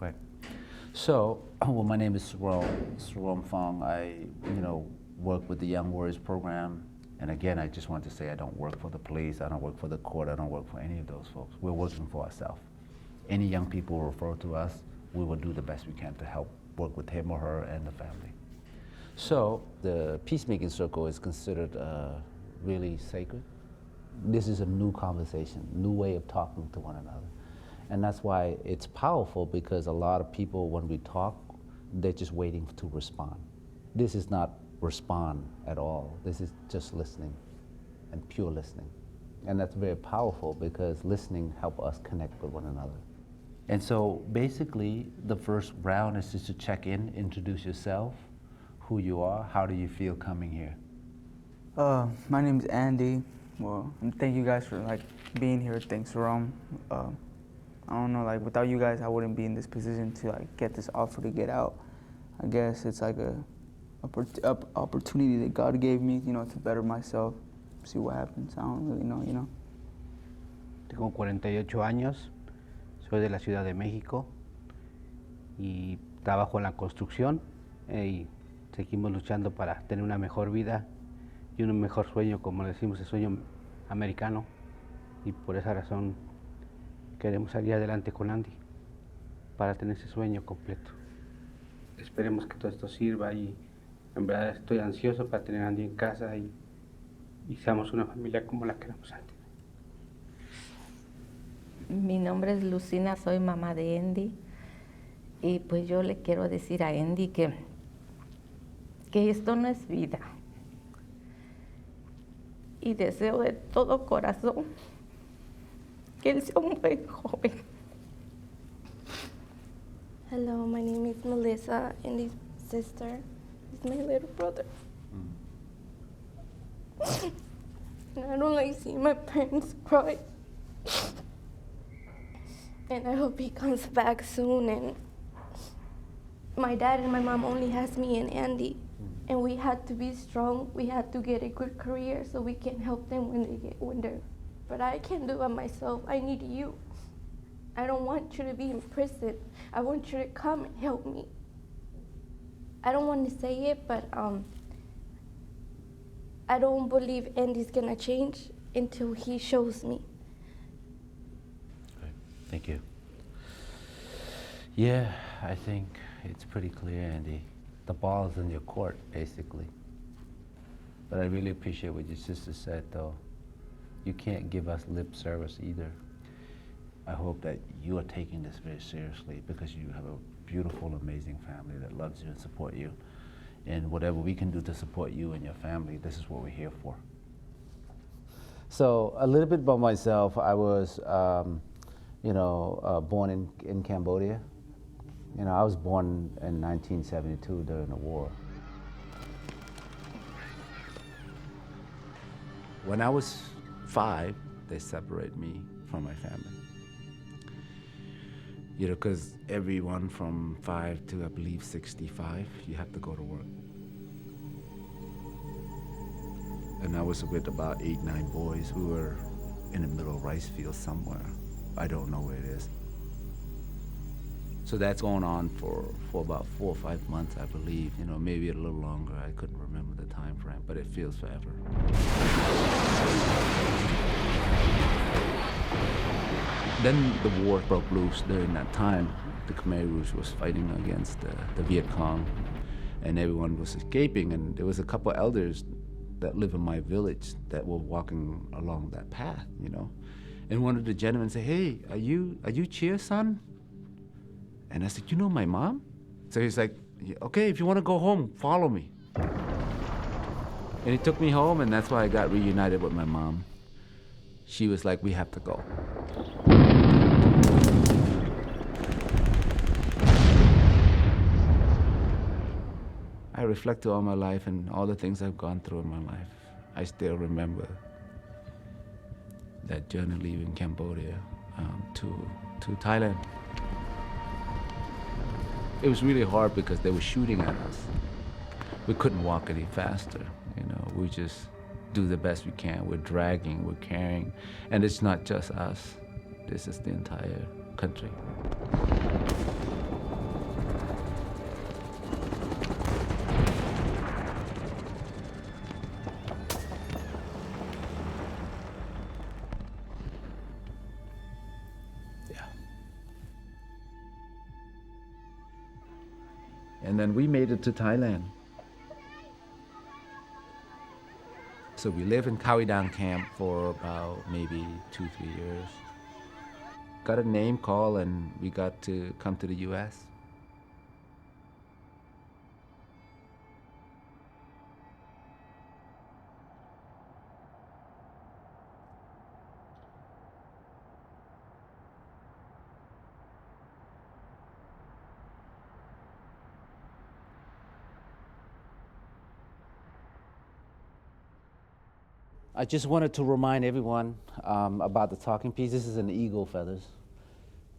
Great. So, well, my name is Sarom Fong. I, work with the Young Warriors program. And again, I just want to say I don't work for the police, I don't work for the court, I don't work for any of those folks. We're working for ourselves. Any young people refer to us, we will do the best we can to help work with him or her and the family. So the peacemaking circle is considered really sacred. This is a new conversation, new way of talking to one another. And that's why it's powerful, because a lot of people, when we talk, they're just waiting to respond. This is not respond at all. This is just listening and pure listening. And that's very powerful, because listening helps us connect with one another. And so basically the first round is just to check in, introduce yourself, who you are, how do you feel coming here? My name's Andy. Well, and thank you guys for being here. Thanks, Rom. I don't know, without you guys, I wouldn't be in this position to get this offer to get out. I guess it's like a opportunity that God gave me, to better myself, see what happens. I don't really know, Tengo 48 años, soy de la Ciudad de México y trabajo en la construcción y seguimos luchando para tener una mejor vida y un mejor sueño, como decimos, el sueño americano, y por esa razón queremos salir adelante con Andy para tener ese sueño completo. Esperemos que todo esto sirva, y en verdad estoy ansioso para tener a Andy en casa y seamos una familia como la queremos antes. Mi nombre es Lucina, soy mamá de Andy, y pues yo le quiero decir a Andy que esto no es vida. Y deseo de todo corazón que él sea un buen joven. Hello, my name is Melissa, Andy's sister. He's my little brother. And I don't like seeing my parents cry. And I hope he comes back soon. And my dad and my mom only has me and Andy. And we had to be strong. We had to get a good career so we can help them when they're. But I can't do it myself. I need you. I don't want you to be in prison. I want you to come and help me. I don't want to say it, but I don't believe Andy's gonna change until he shows me. Great. Thank you. Yeah, I think it's pretty clear, Andy. The ball is in your court, basically. But I really appreciate what your sister said, though. You can't give us lip service either. I hope that you are taking this very seriously, because you have a beautiful, amazing family that loves you and support you. And whatever we can do to support you and your family, this is what we're here for. So a little bit about myself. I was, born in Cambodia. I was born in 1972 during the war. When I was 5, they separated me from my family. Because everyone from 5 to, I believe, 65, you have to go to work. And I was with about 8, 9 boys who were in the middle of rice field somewhere. I don't know where it is. So that's going on for about 4 or 5 months, I believe. Maybe a little longer. I couldn't remember the time frame, but it feels forever. Then the war broke loose during that time. The Khmer Rouge was fighting against the Viet Cong, and everyone was escaping. And there was a couple elders that live in my village that were walking along that path, And one of the gentlemen said, "Hey, are you Chia, son?" And I said, "You know my mom?" So he's like, "Okay, if you want to go home, follow me." And he took me home, and that's why I got reunited with my mom. She was like, "We have to go." I reflect on my life and all the things I've gone through in my life. I still remember that journey leaving Cambodia to Thailand. It was really hard because they were shooting at us. We couldn't walk any faster, We just do the best we can. We're dragging, we're carrying, and it's not just us. This is the entire country. And then we made it to Thailand. So we lived in Khao Dang camp for about maybe 2-3 years. Got a name call and we got to come to the US. I just wanted to remind everyone about the talking piece. This is an eagle feathers.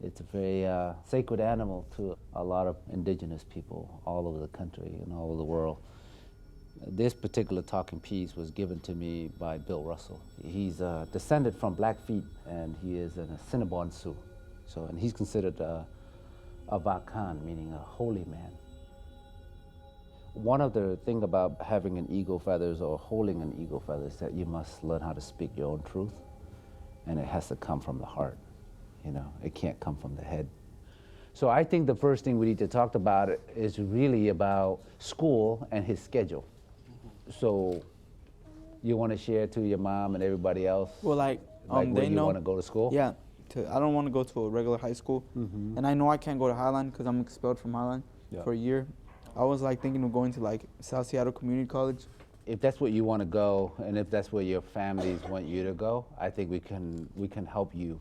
It's a very sacred animal to a lot of indigenous people all over the country and all over the world. This particular talking piece was given to me by Bill Russell. He's descended from Blackfeet and he is an Assiniboine Sioux. And he's considered a Vakan, meaning a holy man. One of the things about having an eagle feathers or holding an eagle feather is that you must learn how to speak your own truth, and it has to come from the heart. You know, it can't come from the head. So I think the first thing we need to talk about is really about school and his schedule. So you want to share to your mom and everybody else? Well, like they where you know. want to go to school? Yeah, I don't want to go to a regular high school, and I know I can't go to Highline because I'm expelled from Highline for a year. I was like thinking of going to like South Seattle Community College. If that's what you want to go, and if that's where your families want you to go, I think we can help you,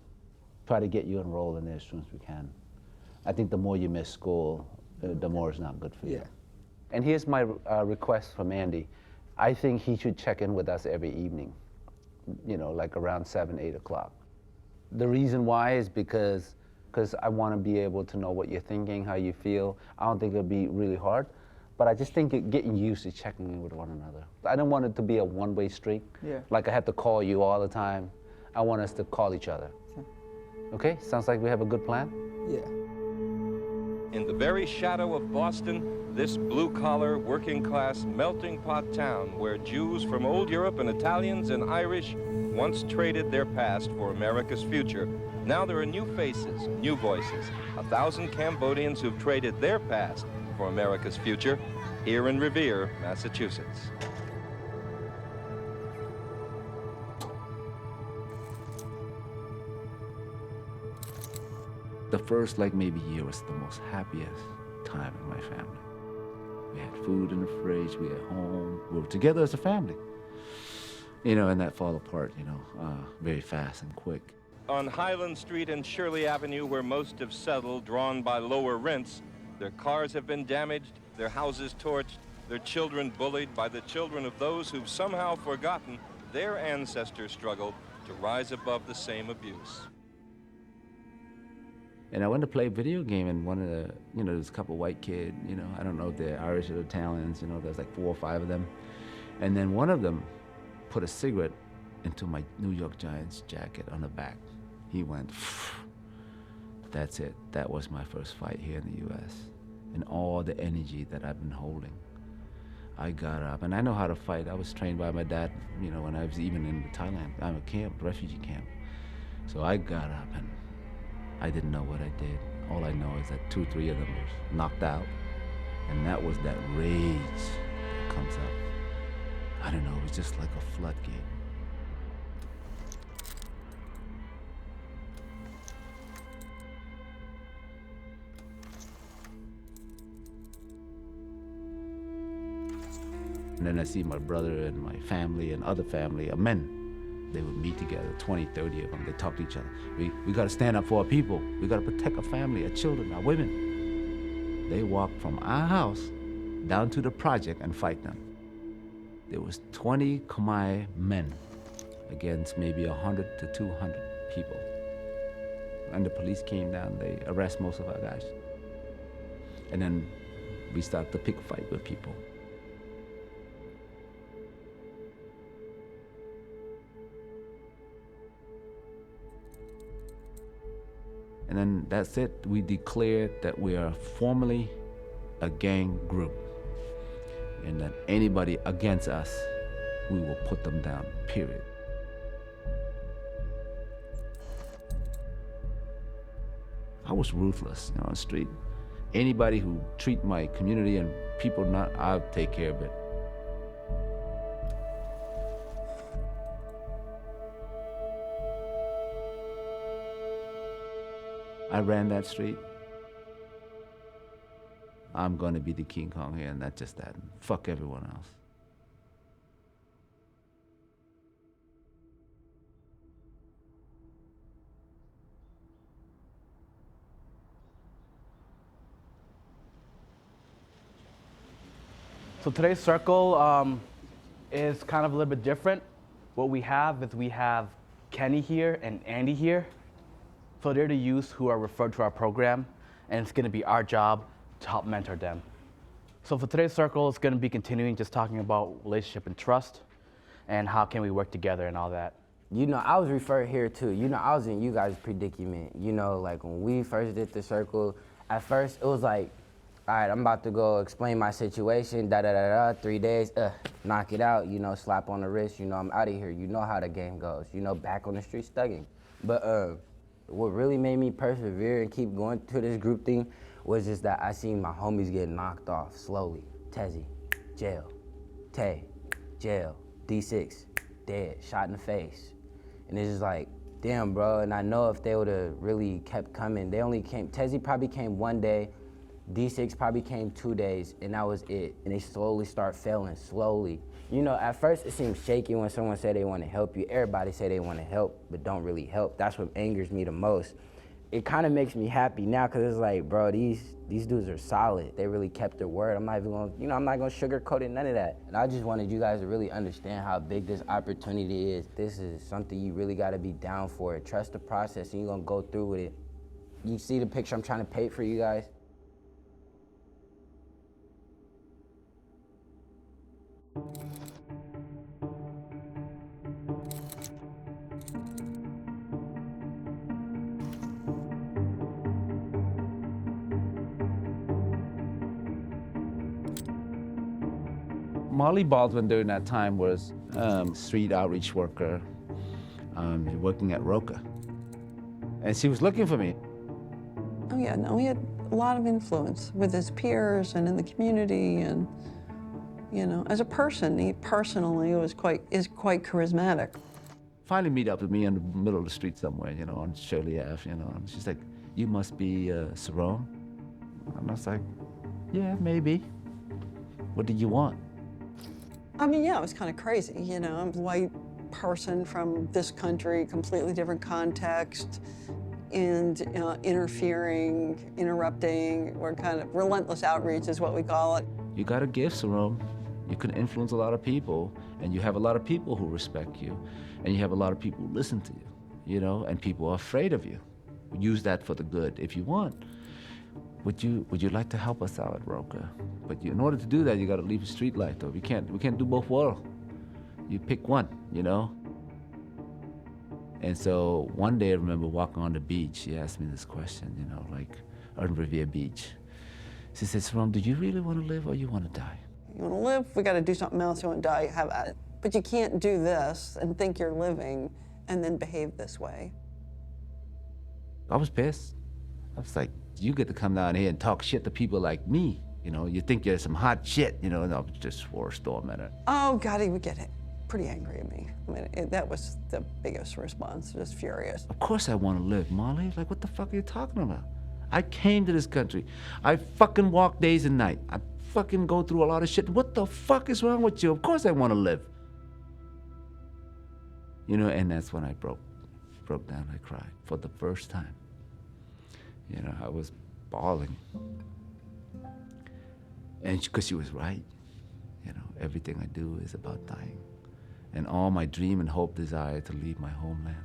try to get you enrolled in there as soon as we can. I think the more you miss school, the more it's not good for you. Yeah. And here's my request from Andy. I think he should check in with us every evening, you know, like around 7, 8 o'clock. The reason why is because I want to be able to know what you're thinking, how you feel. I don't think it'll be really hard, but I just think getting used to checking in with one another. I don't want it to be a one-way street. Yeah. Like I have to call you all the time. I want us to call each other. Okay? Sounds like we have a good plan? Yeah. In the very shadow of Boston, this blue-collar, working-class, melting pot town where Jews from old Europe and Italians and Irish once traded their past for America's future. Now there are new faces, new voices. 1,000 Cambodians who've traded their past for America's future here in Revere, Massachusetts. The first maybe year was the most happiest time in my family. We had food in the fridge, we had home, we were together as a family. You know, and that fall apart, you know, very fast and quick. On Highland Street and Shirley Avenue, where most have settled, drawn by lower rents, their cars have been damaged, their houses torched, their children bullied by the children of those who've somehow forgotten their ancestors struggled to rise above the same abuse. And I went to play a video game, and one of the, you know, there's a couple white kids, you know, I don't know if they're Irish or Italians, you know, there's like 4 or 5 of them. And then one of them put a cigarette into my New York Giants jacket on the back. He went, that's it. That was my first fight here in the US. And all the energy that I've been holding. I got up, and I know how to fight. I was trained by my dad, you know, when I was even in Thailand. I'm a camp, refugee camp. So I got up, and I didn't know what I did. All I know is that 2 or 3 of them was knocked out. And that was that rage that comes up. I don't know, it was just like a floodgate. And then I see my brother and my family and other family, men. They would meet together, 20, 30 of them. They talk to each other. We got to stand up for our people. We got to protect our family, our children, our women. They walk from our house down to the project and fight them. There was 20 Khmer men against maybe 100 to 200 people. And the police came down, they arrest most of our guys. And then we start to pick a fight with people. And then that's it. We declared that we are formally a gang group. And that anybody against us, we will put them down, period. I was ruthless, on the street. Anybody who treat my community and people not, I'll take care of it. I ran that street. I'm going to be the King Kong here, and not just that. Fuck everyone else. So today's circle is kind of a little bit different. What we have is we have Kenny here and Andy here. So they're the youth who are referred to our program, and it's gonna be our job to help mentor them. So for today's circle, it's gonna be continuing just talking about relationship and trust, and how can we work together and all that. I was referred here too. I was in you guys' predicament. Like when we first did the circle, at first it was like, all right, I'm about to go explain my situation, 3 days, knock it out, slap on the wrist, I'm out of here. You know how the game goes, back on the streets thugging. But what really made me persevere and keep going to this group thing was just that I seen my homies get knocked off slowly. Tezzy, jail. Tay, jail. D6, dead, shot in the face. And it's just like, damn, bro. And I know if they would've really kept coming, they only came, Tezzy probably came 1 day, D6 probably came 2 days, and that was it. And they slowly start failing, slowly. At first it seems shaky when someone say they want to help you. Everybody say they want to help, but don't really help. That's what angers me the most. It kind of makes me happy now, because it's like, bro, these dudes are solid. They really kept their word. I'm not even gonna, I'm not gonna sugarcoat it, none of that. And I just wanted you guys to really understand how big this opportunity is. This is something you really gotta be down for. Trust the process, and you're gonna go through with it. You see the picture I'm trying to paint for you guys? Molly Baldwin during that time was street outreach worker working at Roca. And she was looking for me. Oh yeah, no, he had a lot of influence with his peers and in the community, and as a person, he personally is quite charismatic. Finally meet up with me in the middle of the street somewhere, on Shirley Ave, and she's like, you must be Sarone? And I was like, yeah, maybe. What did you want? I mean, yeah, it was kind of crazy, I'm a white person from this country, completely different context, and interfering, interrupting, or kind of relentless outreach is what we call it. You got a gift, Sarone. You can influence a lot of people, and you have a lot of people who respect you, and you have a lot of people who listen to you, and people are afraid of you. Use that for the good if you want. Would you like to help us out at Roca? But in order to do that, you got to leave the street life, though. We can't do both worlds. You pick one, And so one day I remember walking on the beach. She asked me this question, on Revere Beach. She said, Sarone, do you really want to live or you want to die? You want to live, we got to do something else. You want to die, have at it. But you can't do this and think you're living and then behave this way. I was pissed. I was like, you get to come down here and talk shit to people like me. You think you're some hot shit, and I just swore a storm at her. Oh, God, he would get pretty angry at me. I mean, that was the biggest response, just furious. Of course I want to live, Molly. Like, what the fuck are you talking about? I came to this country. I fucking walk days and night. I fucking go through a lot of shit. What the fuck is wrong with you? Of course I want to live. And that's when I broke down. I cried for the first time. I was bawling. And because she was right. Everything I do is about dying. And all my dream and hope, desire to leave my homeland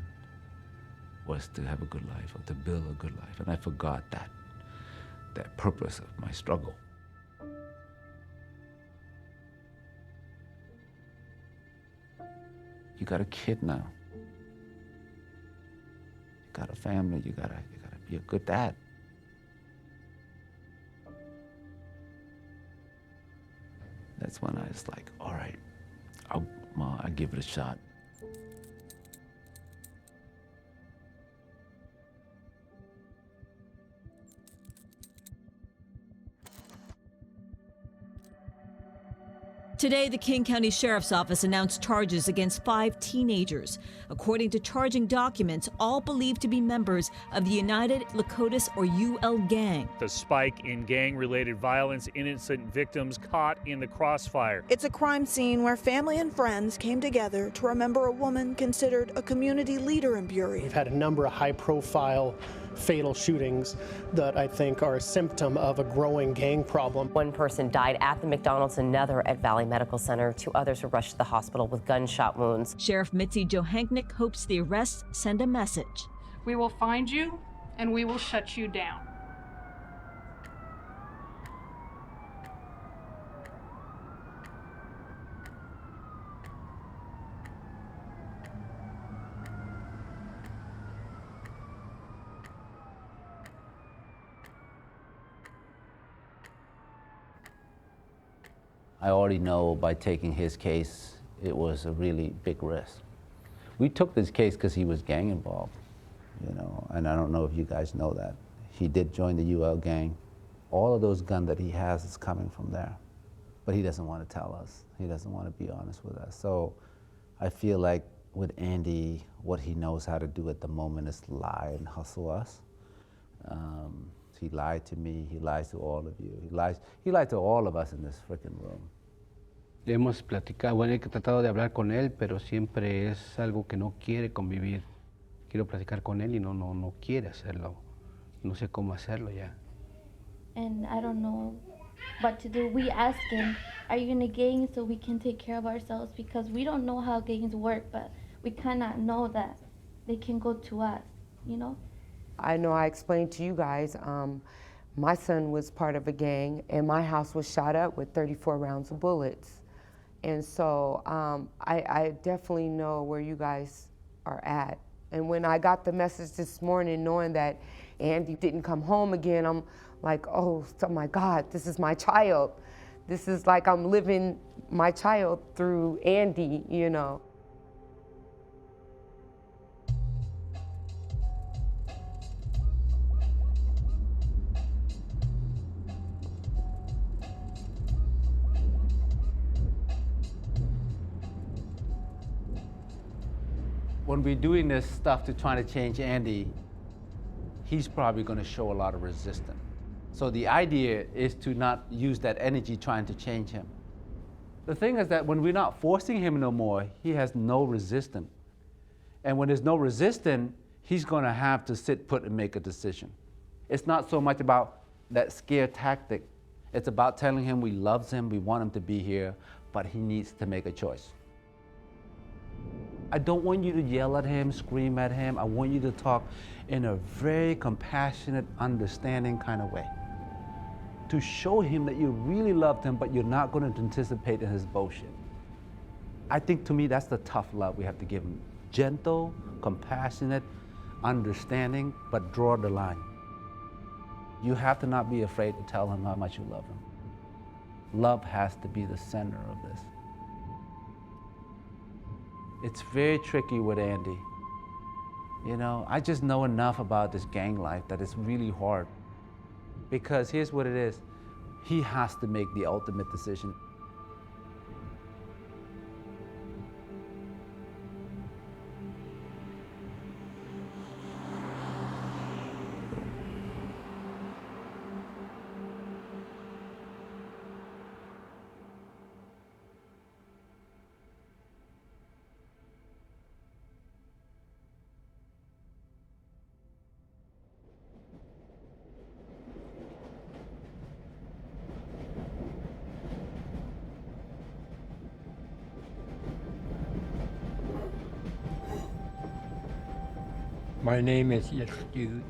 was to have a good life, or to build a good life. And I forgot that purpose of my struggle. You got a kid now. You got a family, you gotta be a good dad. That's when I was like, all right, I'll give it a shot. Today, the King County Sheriff's Office announced charges against 5 teenagers. According to charging documents, all believed to be members of the United Lakotas or UL gang. The spike in gang-related violence, innocent victims caught in the crossfire. It's a crime scene where family and friends came together to remember a woman considered a community leader in Burey. We've had a number of high-profile fatal shootings that I think are a symptom of a growing gang problem. One person died at the McDonald's, another at Valley Medical Center. 2 others were rushed to the hospital with gunshot wounds. Sheriff Mitzi Johanknick hopes the arrests send a message. We will find you and we will shut you down. I already know by taking his case, it was a really big risk. We took this case because he was gang involved, you know, and I don't know if you guys know that. He did join the UL gang. All of those guns that he has is coming from there, but he doesn't want to tell us. He doesn't want to be honest with us. So I feel like with Andy, what he knows how to do at the moment is lie and hustle us. He lied to me, he lies to all of you, he lied to all of us in this freaking room. Hemos platicado, bueno, he tratado de hablar con él, pero siempre es algo que no quiere convivir. Quiero platicar con él y no quiere hacerlo. No sé cómo hacerlo ya. And I don't know what to do. We ask him, are you in a gang so we can take care of ourselves? Because we don't know how gangs work, but we cannot know that they can go to us, you know? I know I explained to you guys, my son was part of a gang and my house was shot up with 34 rounds of bullets. And so I definitely know where you guys are at. And when I got the message this morning knowing that Andy didn't come home again, I'm like, oh my God, this is my child. This is like I'm living my child through Andy, you know. When we're doing this stuff to try to change Andy, he's probably going to show a lot of resistance. So the idea is to not use that energy trying to change him. The thing is that when we're not forcing him no more, he has no resistance. And when there's no resistance, he's going to have to sit put and make a decision. It's not so much about that scare tactic. It's about telling him we love him, we want him to be here, but he needs to make a choice. I don't want you to yell at him, scream at him. I want you to talk in a very compassionate, understanding kind of way. To show him that you really loved him, but you're not going to participate in his bullshit. I think to me that's the tough love we have to give him. Gentle, compassionate, understanding, but draw the line. You have to not be afraid to tell him how much you love him. Love has to be the center of this. It's very tricky with Andy. You know, I just know enough about this gang life that it's really hard. Because here's what it is, he has to make the ultimate decision. My name is Yestuj.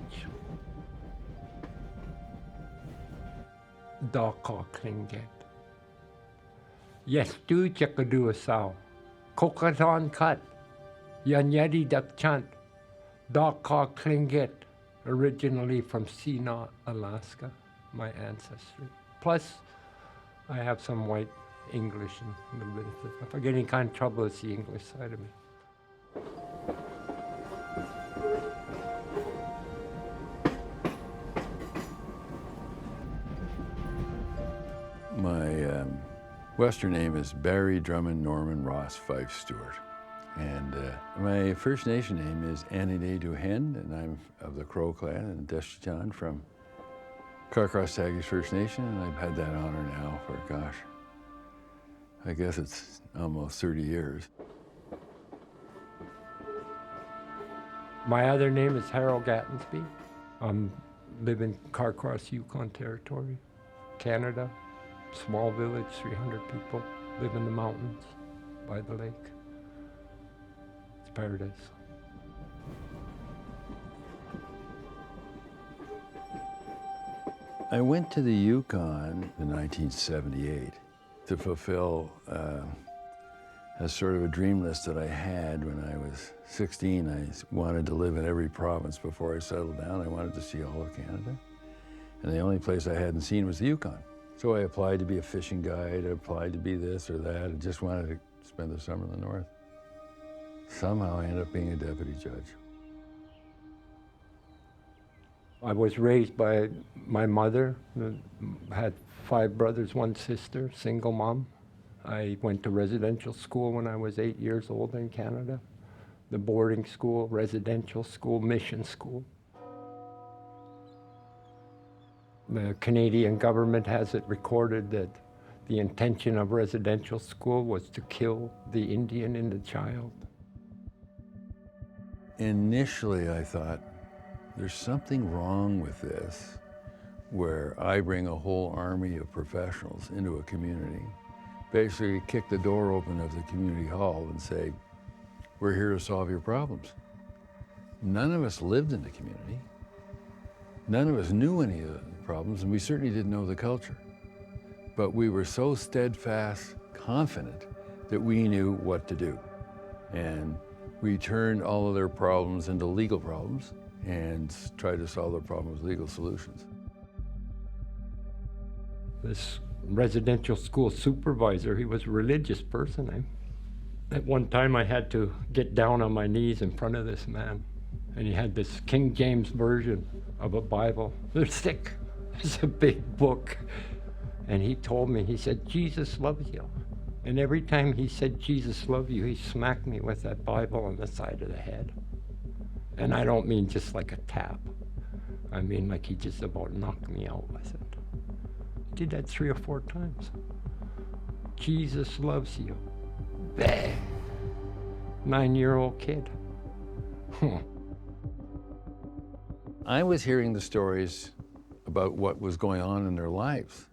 Daka Klinget. Yestuj Jakadu Sao. Kokazan Kat. Yanyedi Dakchant. Daka Klinget. originally from Sina, Alaska, my ancestry. Plus, I have some white English and a little bit of, if I get any kind of trouble, it's the English side of me. My Western name is Barry Drummond Norman Ross Fife Stewart. And my First Nation name is Anine Duhend, and I'm of the Crow clan and Deshchan from Carcross-Tagish First Nation, and I've had that honor now for, gosh, I guess it's almost 30 years. My other name is Harold Gattensby. I live in Carcross, Yukon Territory, Canada. Small village, 300 people, live in the mountains by the lake. It's paradise. I went to the Yukon in 1978 to fulfill a sort of a dream list that I had when I was 16. I wanted to live in every province before I settled down. I wanted to see all of Canada. And the only place I hadn't seen was the Yukon. So I applied to be a fishing guide, I applied to be this or that, and just wanted to spend the summer in the north. Somehow I ended up being a deputy judge. I was raised by my mother, had 5 brothers, 1 sister, single mom. I went to residential school when I was 8 years old in Canada. The boarding school, residential school, mission school. The Canadian government has it recorded that the intention of residential school was to kill the Indian in the child. Initially, I thought, there's something wrong with this, where I bring a whole army of professionals into a community, basically kick the door open of the community hall and say, we're here to solve your problems. None of us lived in the community. None of us knew any of the problems, and we certainly didn't know the culture. But we were so steadfast, confident, that we knew what to do. And we turned all of their problems into legal problems and tried to solve their problems with legal solutions. This residential school supervisor, he was a religious person. At one time I had to get down on my knees in front of this man, and he had this King James version of a Bible. They're thick. It's a big book. And he told me, he said, Jesus loves you. And every time he said, Jesus loves you, he smacked me with that Bible on the side of the head. And I don't mean just like a tap. I mean like he just about knocked me out with it. He did that 3 or 4 times. Jesus loves you. Bang! 9-year-old kid. I was hearing the stories about what was going on in their lives,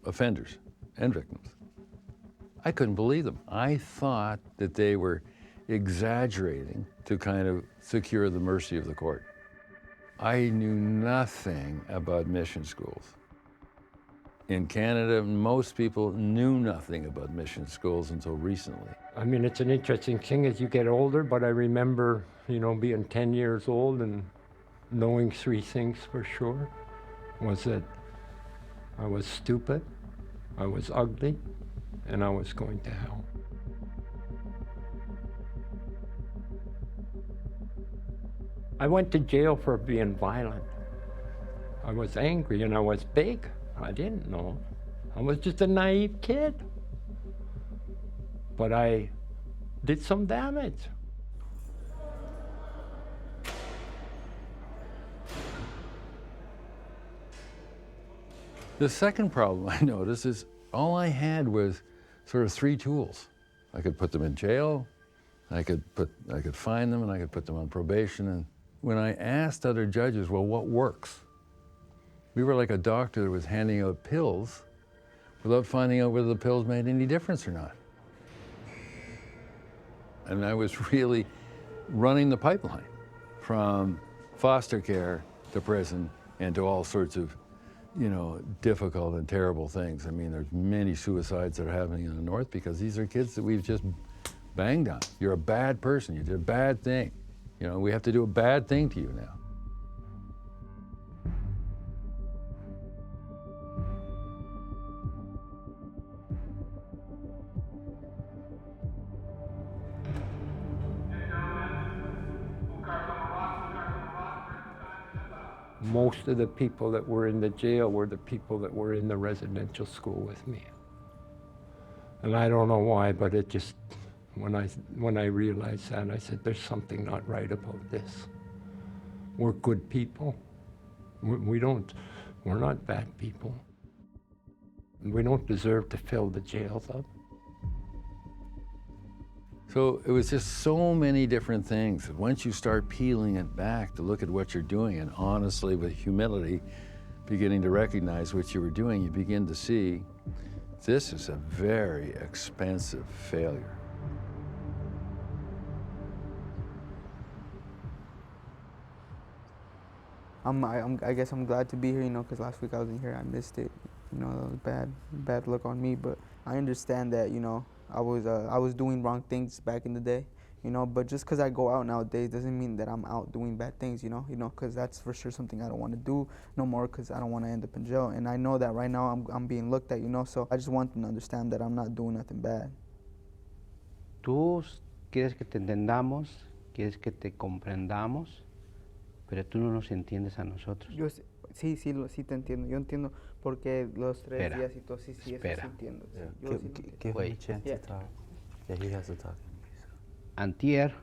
offenders and victims. I couldn't believe them. I thought that they were exaggerating to kind of secure the mercy of the court. I knew nothing about mission schools. In Canada, most people knew nothing about mission schools until recently. I mean, it's an interesting thing as you get older, but I remember, being 10 years old and knowing 3 things for sure. Was that I was stupid, I was ugly, and I was going to hell. I went to jail for being violent. I was angry and I was big. I didn't know. I was just a naive kid. But I did some damage. The second problem I noticed is all I had was sort of 3 tools. I could put them in jail, I could fine them, and I could put them on probation. And when I asked other judges, well, what works? We were like a doctor that was handing out pills without finding out whether the pills made any difference or not. And I was really running the pipeline from foster care to prison and to all sorts of difficult and terrible things. I mean, there's many suicides that are happening in the north because these are kids that we've just banged on. You're a bad person, you did a bad thing. We have to do a bad thing to you now. most of the people that were in the jail were the people that were in the residential school with me. And I don't know why, but it just, when I realized that, I said, there's something not right about this. We're good people. We're not bad people. We don't deserve to fill the jails up. So it was just so many different things. Once you start peeling it back to look at what you're doing, and honestly, with humility, beginning to recognize what you were doing, you begin to see this is a very expensive failure. I guess I'm glad to be here, you know, because last week I wasn't here. I missed it. You know, bad look on me. But I understand that, you know, I was doing wrong things back in the day, you know. But just because I go out nowadays doesn't mean that I'm out doing bad things, you know. Because that's for sure something I don't want to do no more. Because I don't want to end up in jail. And I know that right now I'm being looked at, you know. So I just want them to understand that I'm not doing nothing bad. Tú quieres que te entendamos, quieres que te comprendamos, pero tú no nos entiendes a nosotros. Yo sí te entiendo. Yo entiendo porque los 3 días y todo, sí, eso sí entiendo. Sí, yo sí Give him a chance to talk. Yeah, he has to talk. Antier,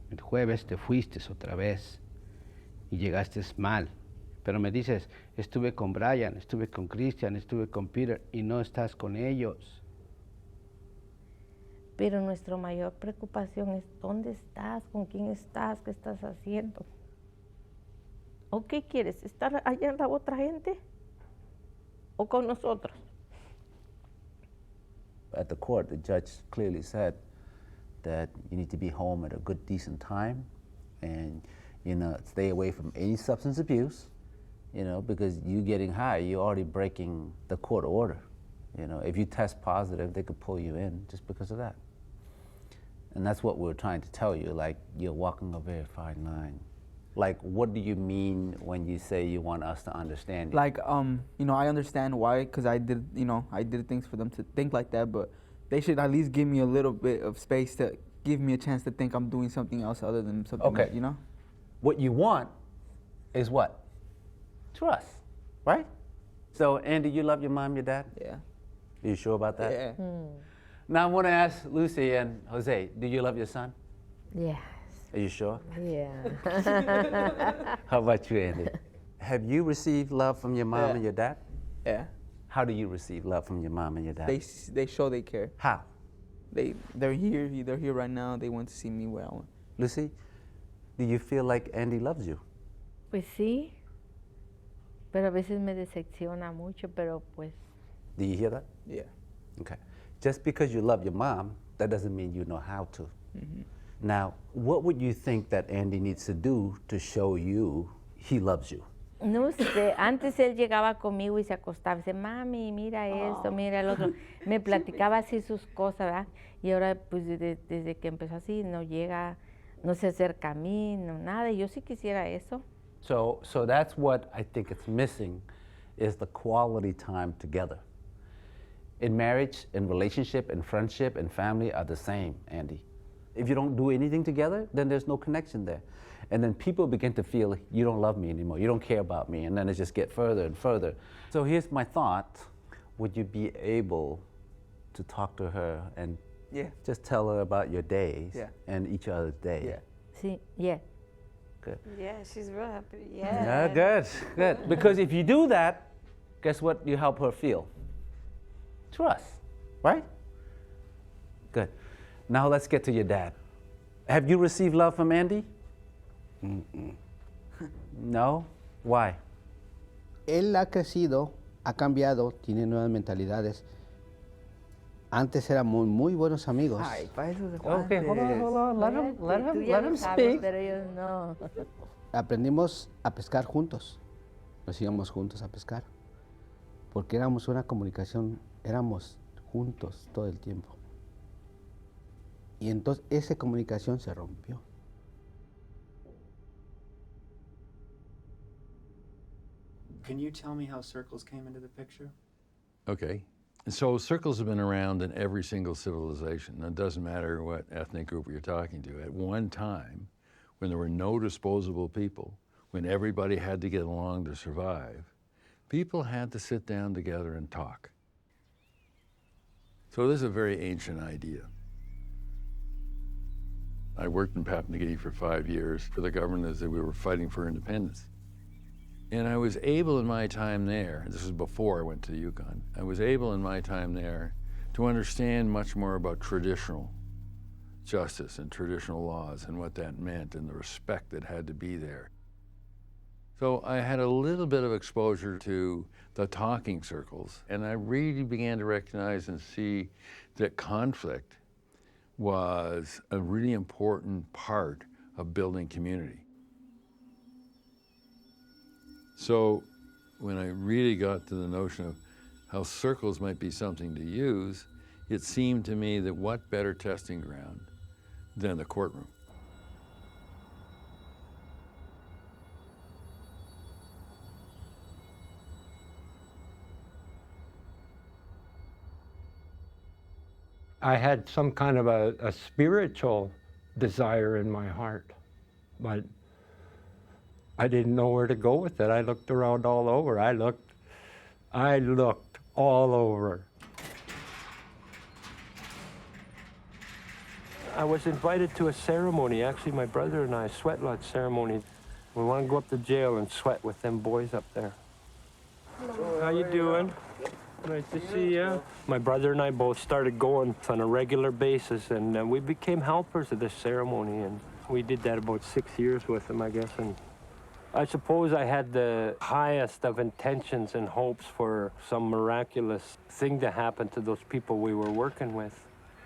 el jueves, te fuiste otra vez y llegaste mal. Pero me dices, estuve con Brian, estuve con Christian, estuve con Peter y no estás con ellos. Pero nuestra mayor preocupación es dónde estás, con quién estás, qué estás haciendo. ¿O qué quieres? ¿Estar allá en la otra gente? ¿O con nosotros? At the court, the judge clearly said that you need to be home at a good, decent time, and stay away from any substance abuse, because you getting high, you're already breaking the court order. If you test positive, they could pull you in just because of that. And that's what we're trying to tell you, like, you're walking a very fine line. Like, what do you mean when you say you want us to understand you? Like, I understand why, because I did things for them to think like that, but they should at least give me a little bit of space to give me a chance to think I'm doing something else other than something Okay. that, What you want is what? Trust, right? So, Andy, you love your mom, your dad? Yeah. Are you sure about that? Yeah. Now, I want to ask Lucy and Jose, do you love your son? Yes. Are you sure? Yeah. How about you, Andy? Have you received love from your mom and your dad? Yeah. How do you receive love from your mom and your dad? They show they care. How? They're here right now. They want to see me where I want. Lucy, do you feel like Andy loves you? Pues sí, pero a veces me decepciona mucho, pero pues. Do you hear that? Yeah. Okay. Just because you love your mom, that doesn't mean you know how to. Mm-hmm. Now, what would you think that Andy needs to do to show you he loves you? No sé, antes él llegaba conmigo y se acostaba, dice, mami, mira esto, mira el otro. Me platicaba así sus cosas, ¿verdad? Y ahora, pues, desde que empezó así, no llega, no se acerca a mí, no nada. Y yo sí quisiera eso. So that's what I think it's missing, is the quality time together. In marriage, in relationship, in friendship, and family are the same, Andy. If you don't do anything together, then there's no connection there. And then people begin to feel you don't love me anymore, you don't care about me, and then it just gets further and further. So here's my thought. Would you be able to talk to her and just tell her about your days and each other's days? Yeah. Sí, yeah. Good. Yeah, she's real happy. Yeah, good. Because if you do that, guess what you help her feel? Trust, right? Good. Now let's get to your dad. Have you received love from Andy? No? Why? Él ha crecido, ha cambiado, tiene nuevas mentalidades. Antes éramos muy buenos amigos. Ay, para eso se Okay, hold on. Let him speak. Pero ellos no. Aprendimos a pescar juntos. Nos íbamos juntos a pescar. Porque éramos una comunicación, éramos juntos todo el tiempo. Y entonces esa comunicación se rompió. Can you tell me how circles came into the picture? Okay. So circles have been around in every single civilization. It doesn't matter what ethnic group you're talking to. At one time, when there were no disposable people, when everybody had to get along to survive, people had to sit down together and talk. So this is a very ancient idea. I worked in Papua New Guinea for 5 years for the government as we were fighting for independence. And I was able in my time there, this was before I went to the Yukon, I was able in my time there to understand much more about traditional justice and traditional laws and what that meant and the respect that had to be there. So I had a little bit of exposure to the talking circles, and I really began to recognize and see that conflict was a really important part of building community. So when I really got to the notion of how circles might be something to use, it seemed to me that what better testing ground than the courtroom. I had some kind of a spiritual desire in my heart, but I didn't know where to go with it. I looked around all over. I looked all over. I was invited to a ceremony, actually my brother and I, a sweat lodge ceremony. We want to go up to jail and sweat with them boys up there. Hello. How you doing? Nice to see you. My brother and I both started going on a regular basis, and we became helpers of this ceremony, and we did that about 6 years with them, I guess. And I suppose I had the highest of intentions and hopes for some miraculous thing to happen to those people we were working with.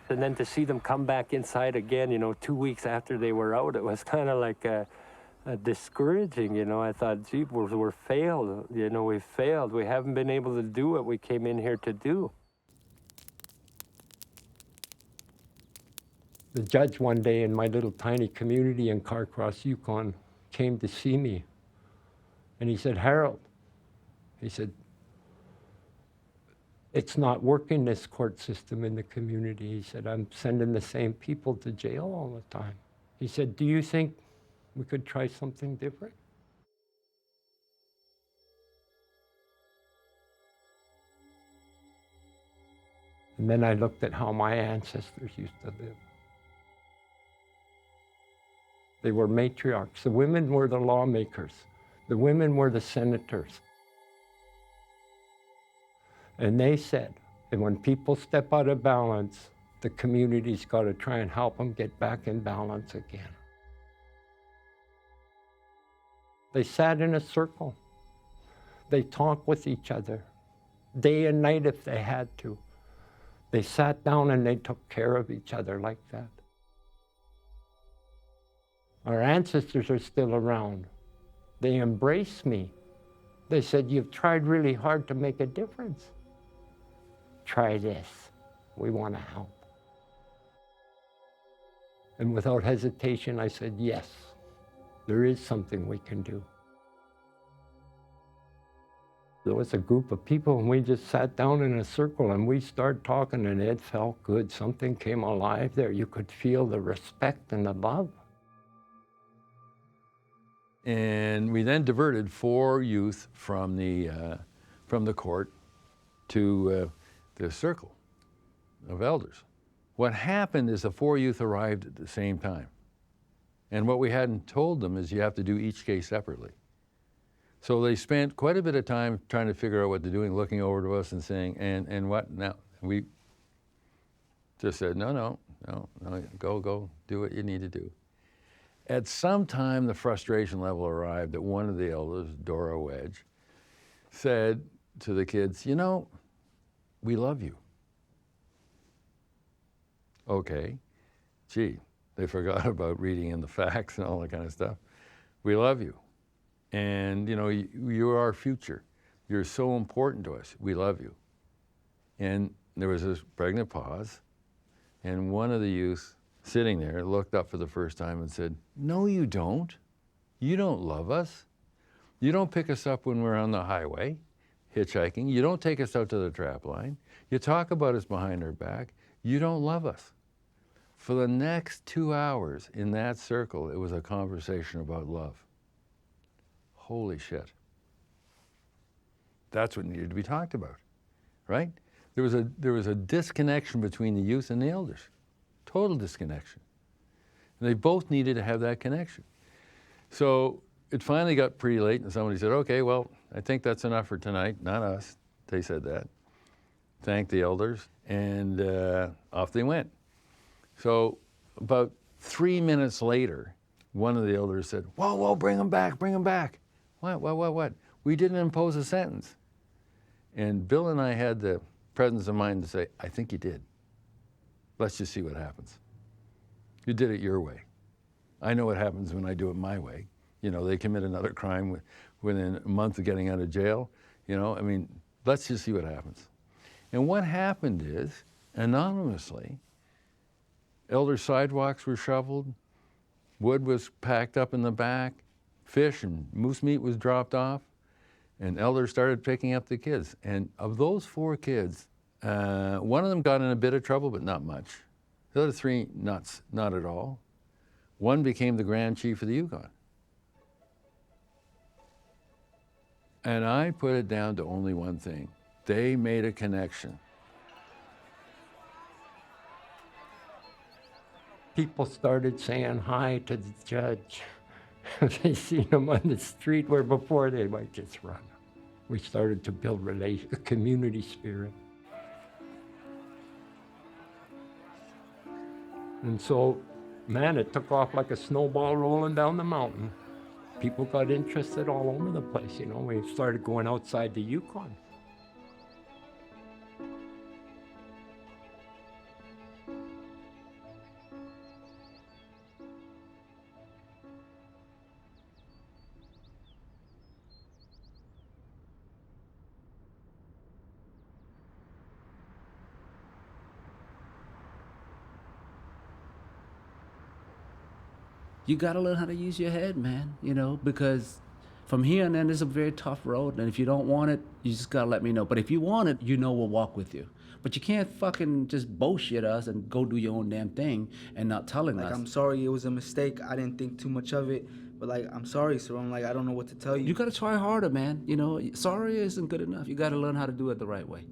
And then to see them come back inside again, you know, 2 weeks after they were out, it was kind of like discouraging, you know. I thought, gee, we're failed, you know, we failed. We haven't been able to do what we came in here to do. The judge one day in my little tiny community in Carcross, Yukon, came to see me. And he said, Harold, he said, it's not working, this court system in the community. He said, I'm sending the same people to jail all the time. He said, do you think we could try something different? And then I looked at how my ancestors used to live. They were matriarchs. The women were the lawmakers. The women were the senators. And they said that when people step out of balance, the community's got to try and help them get back in balance again. They sat in a circle. They talked with each other, day and night if they had to. They sat down and they took care of each other like that. Our ancestors are still around. They embraced me. They said, you've tried really hard to make a difference. Try this. We want to help. And without hesitation, I said, yes, there is something we can do. There was a group of people, and we just sat down in a circle, and we started talking, and it felt good. Something came alive there. You could feel the respect and the love. And we then diverted 4 youth from the court to the circle of elders. What happened is the 4 youth arrived at the same time. And what we hadn't told them is you have to do each case separately. So they spent quite a bit of time trying to figure out what they're doing, looking over to us and saying, and what now? We just said, no, go, do what you need to do. At some time, the frustration level arrived that one of the elders, Dora Wedge, said to the kids, you know, we love you. Okay, gee, they forgot about reading in the facts and all that kind of stuff. We love you. And, you know, you're our future. You're so important to us. We love you. And there was this pregnant pause, and one of the youth sitting there looked up for the first time and said, no, you don't. You don't love us. You don't pick us up when we're on the highway, hitchhiking. You don't take us out to the trap line. You talk about us behind our back. You don't love us. For the next 2 hours in that circle, it was a conversation about love. holy shit. That's what needed to be talked about, right? There was a disconnection between the youth and the elders, total disconnection. And they both needed to have that connection. So it finally got pretty late and somebody said, okay, well, I think that's enough for tonight. Not us, they said that. Thanked the elders, and off they went. So about 3 minutes later, one of the elders said, whoa, whoa, bring him back, bring him back. What? We didn't impose a sentence. And Bill and I had the presence of mind to say, I think you did. Let's just see what happens. You did it your way. I know what happens when I do it my way. You know, they commit another crime within a month of getting out of jail. You know, I mean, let's just see what happens. And what happened is, anonymously, elder sidewalks were shoveled, wood was packed up in the back, fish and moose meat was dropped off, and elders started picking up the kids. And of those 4 kids, one of them got in a bit of trouble, but not much. The other 3, not at all. One became the Grand Chief of the Yukon. And I put it down to only one thing. They made a connection. People started saying hi to the judge. They seen him on the street where before they might just run. We started to build a community spirit. And so, man, it took off like a snowball rolling down the mountain. People got interested all over the place, you know. We started going outside the Yukon. You got to learn how to use your head, man, you know, because from here and then it's a very tough road. And if you don't want it, you just got to let me know. But if you want it, you know we'll walk with you. But you can't fucking just bullshit us and go do your own damn thing and not telling us. I'm sorry, it was a mistake. I didn't think too much of it. But I'm sorry, sir. I don't know what to tell you. You got to try harder, man. You know, sorry isn't good enough. You got to learn how to do it the right way.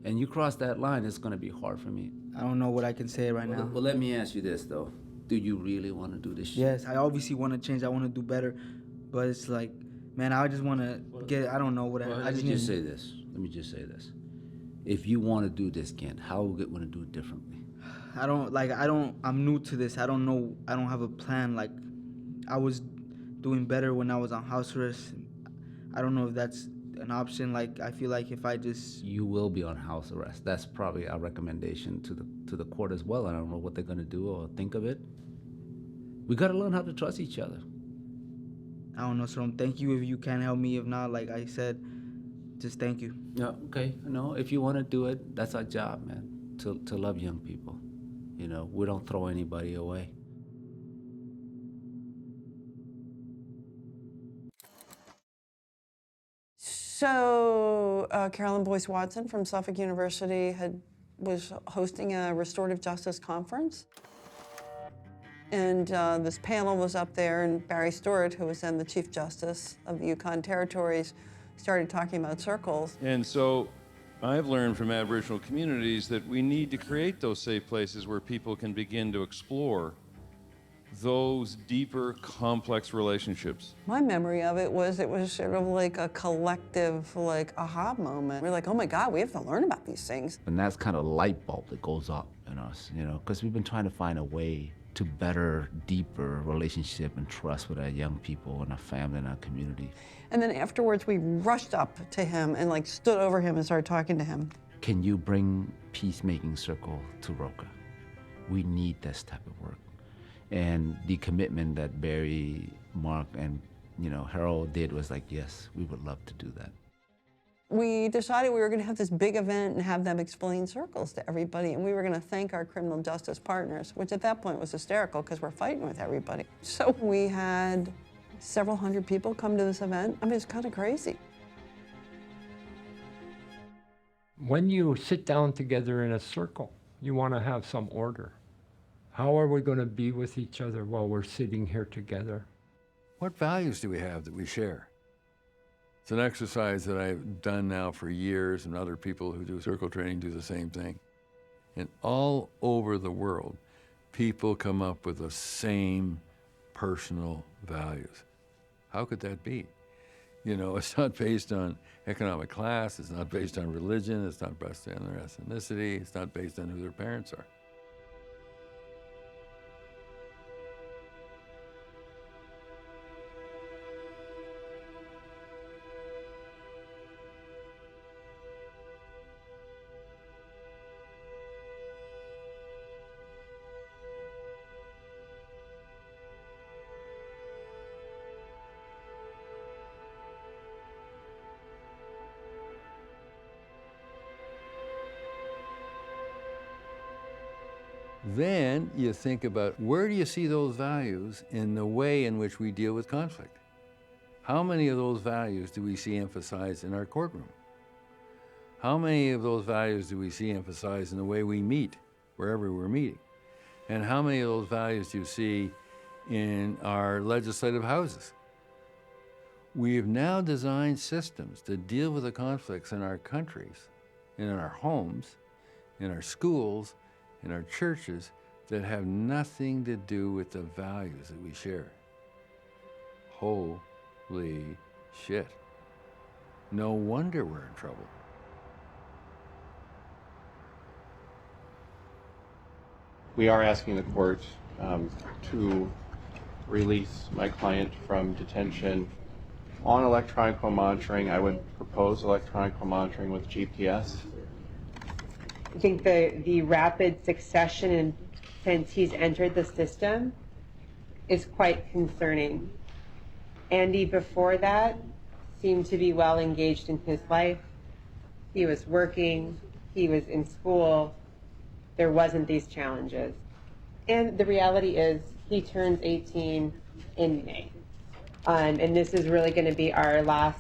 And you cross that line, it's going to be hard for me. I don't know what I can say right now. Well, let me ask you this, though. Do you really want to do this shit? Yes, I obviously want to change. I want to do better. But it's like, man, I just want to get, I don't know what Let me just say this. If you want to do this, Ken, how are we going to do it differently? I'm new to this. I don't know. I don't have a plan. I was doing better when I was on house arrest. I don't know if that's an option. I feel like if I just... You will be on house arrest. That's probably our recommendation to the court as well. I don't know what they're going to do or think of it. We got to learn how to trust each other. I don't know, so thank you if you can help me. If not, like I said, just thank you. Yeah, okay. No, if you want to do it, that's our job, man, to love young people. You know, we don't throw anybody away. So Carolyn Boyce Watson from Suffolk University was hosting a restorative justice conference. And this panel was up there, and Barry Stewart, who was then the Chief Justice of the Yukon Territories, started talking about circles. And so I've learned from Aboriginal communities that we need to create those safe places where people can begin to explore those deeper, complex relationships. My memory of it was sort of like a collective, aha moment. We're like, oh my God, we have to learn about these things. And that's kind of a light bulb that goes up in us, you know, because we've been trying to find a way to better, deeper relationship and trust with our young people and our family and our community. And then afterwards, we rushed up to him and stood over him and started talking to him. Can you bring Peacemaking Circle to Roka? We need this type of work. And the commitment that Barry, Mark, and Harold did was like, yes, we would love to do that. We decided we were going to have this big event and have them explain circles to everybody, and we were going to thank our criminal justice partners, which at that point was hysterical because we're fighting with everybody. So we had several hundred people come to this event. I mean, it's kind of crazy. When you sit down together in a circle, you want to have some order. How are we going to be with each other while we're sitting here together? What values do we have that we share? It's an exercise that I've done now for years, and other people who do circle training do the same thing. And all over the world, people come up with the same personal values. How could that be? You know, it's not based on economic class, it's not based on religion, it's not based on their ethnicity, it's not based on who their parents are. Then you think about, where do you see those values in the way in which we deal with conflict? How many of those values do we see emphasized in our courtroom? How many of those values do we see emphasized in the way we meet, wherever we're meeting? And how many of those values do you see in our legislative houses? We have now designed systems to deal with the conflicts in our countries, and in our homes, in our schools, in our churches, that have nothing to do with the values that we share. Holy shit. No wonder we're in trouble. We are asking the court to release my client from detention on electronic monitoring. I would propose electronic monitoring with GPS. I think the rapid succession since he's entered the system is quite concerning. Andy, before that, seemed to be well engaged in his life. He was working, he was in school, there wasn't these challenges. And the reality is, he turns 18 in May. And this is really going to be our last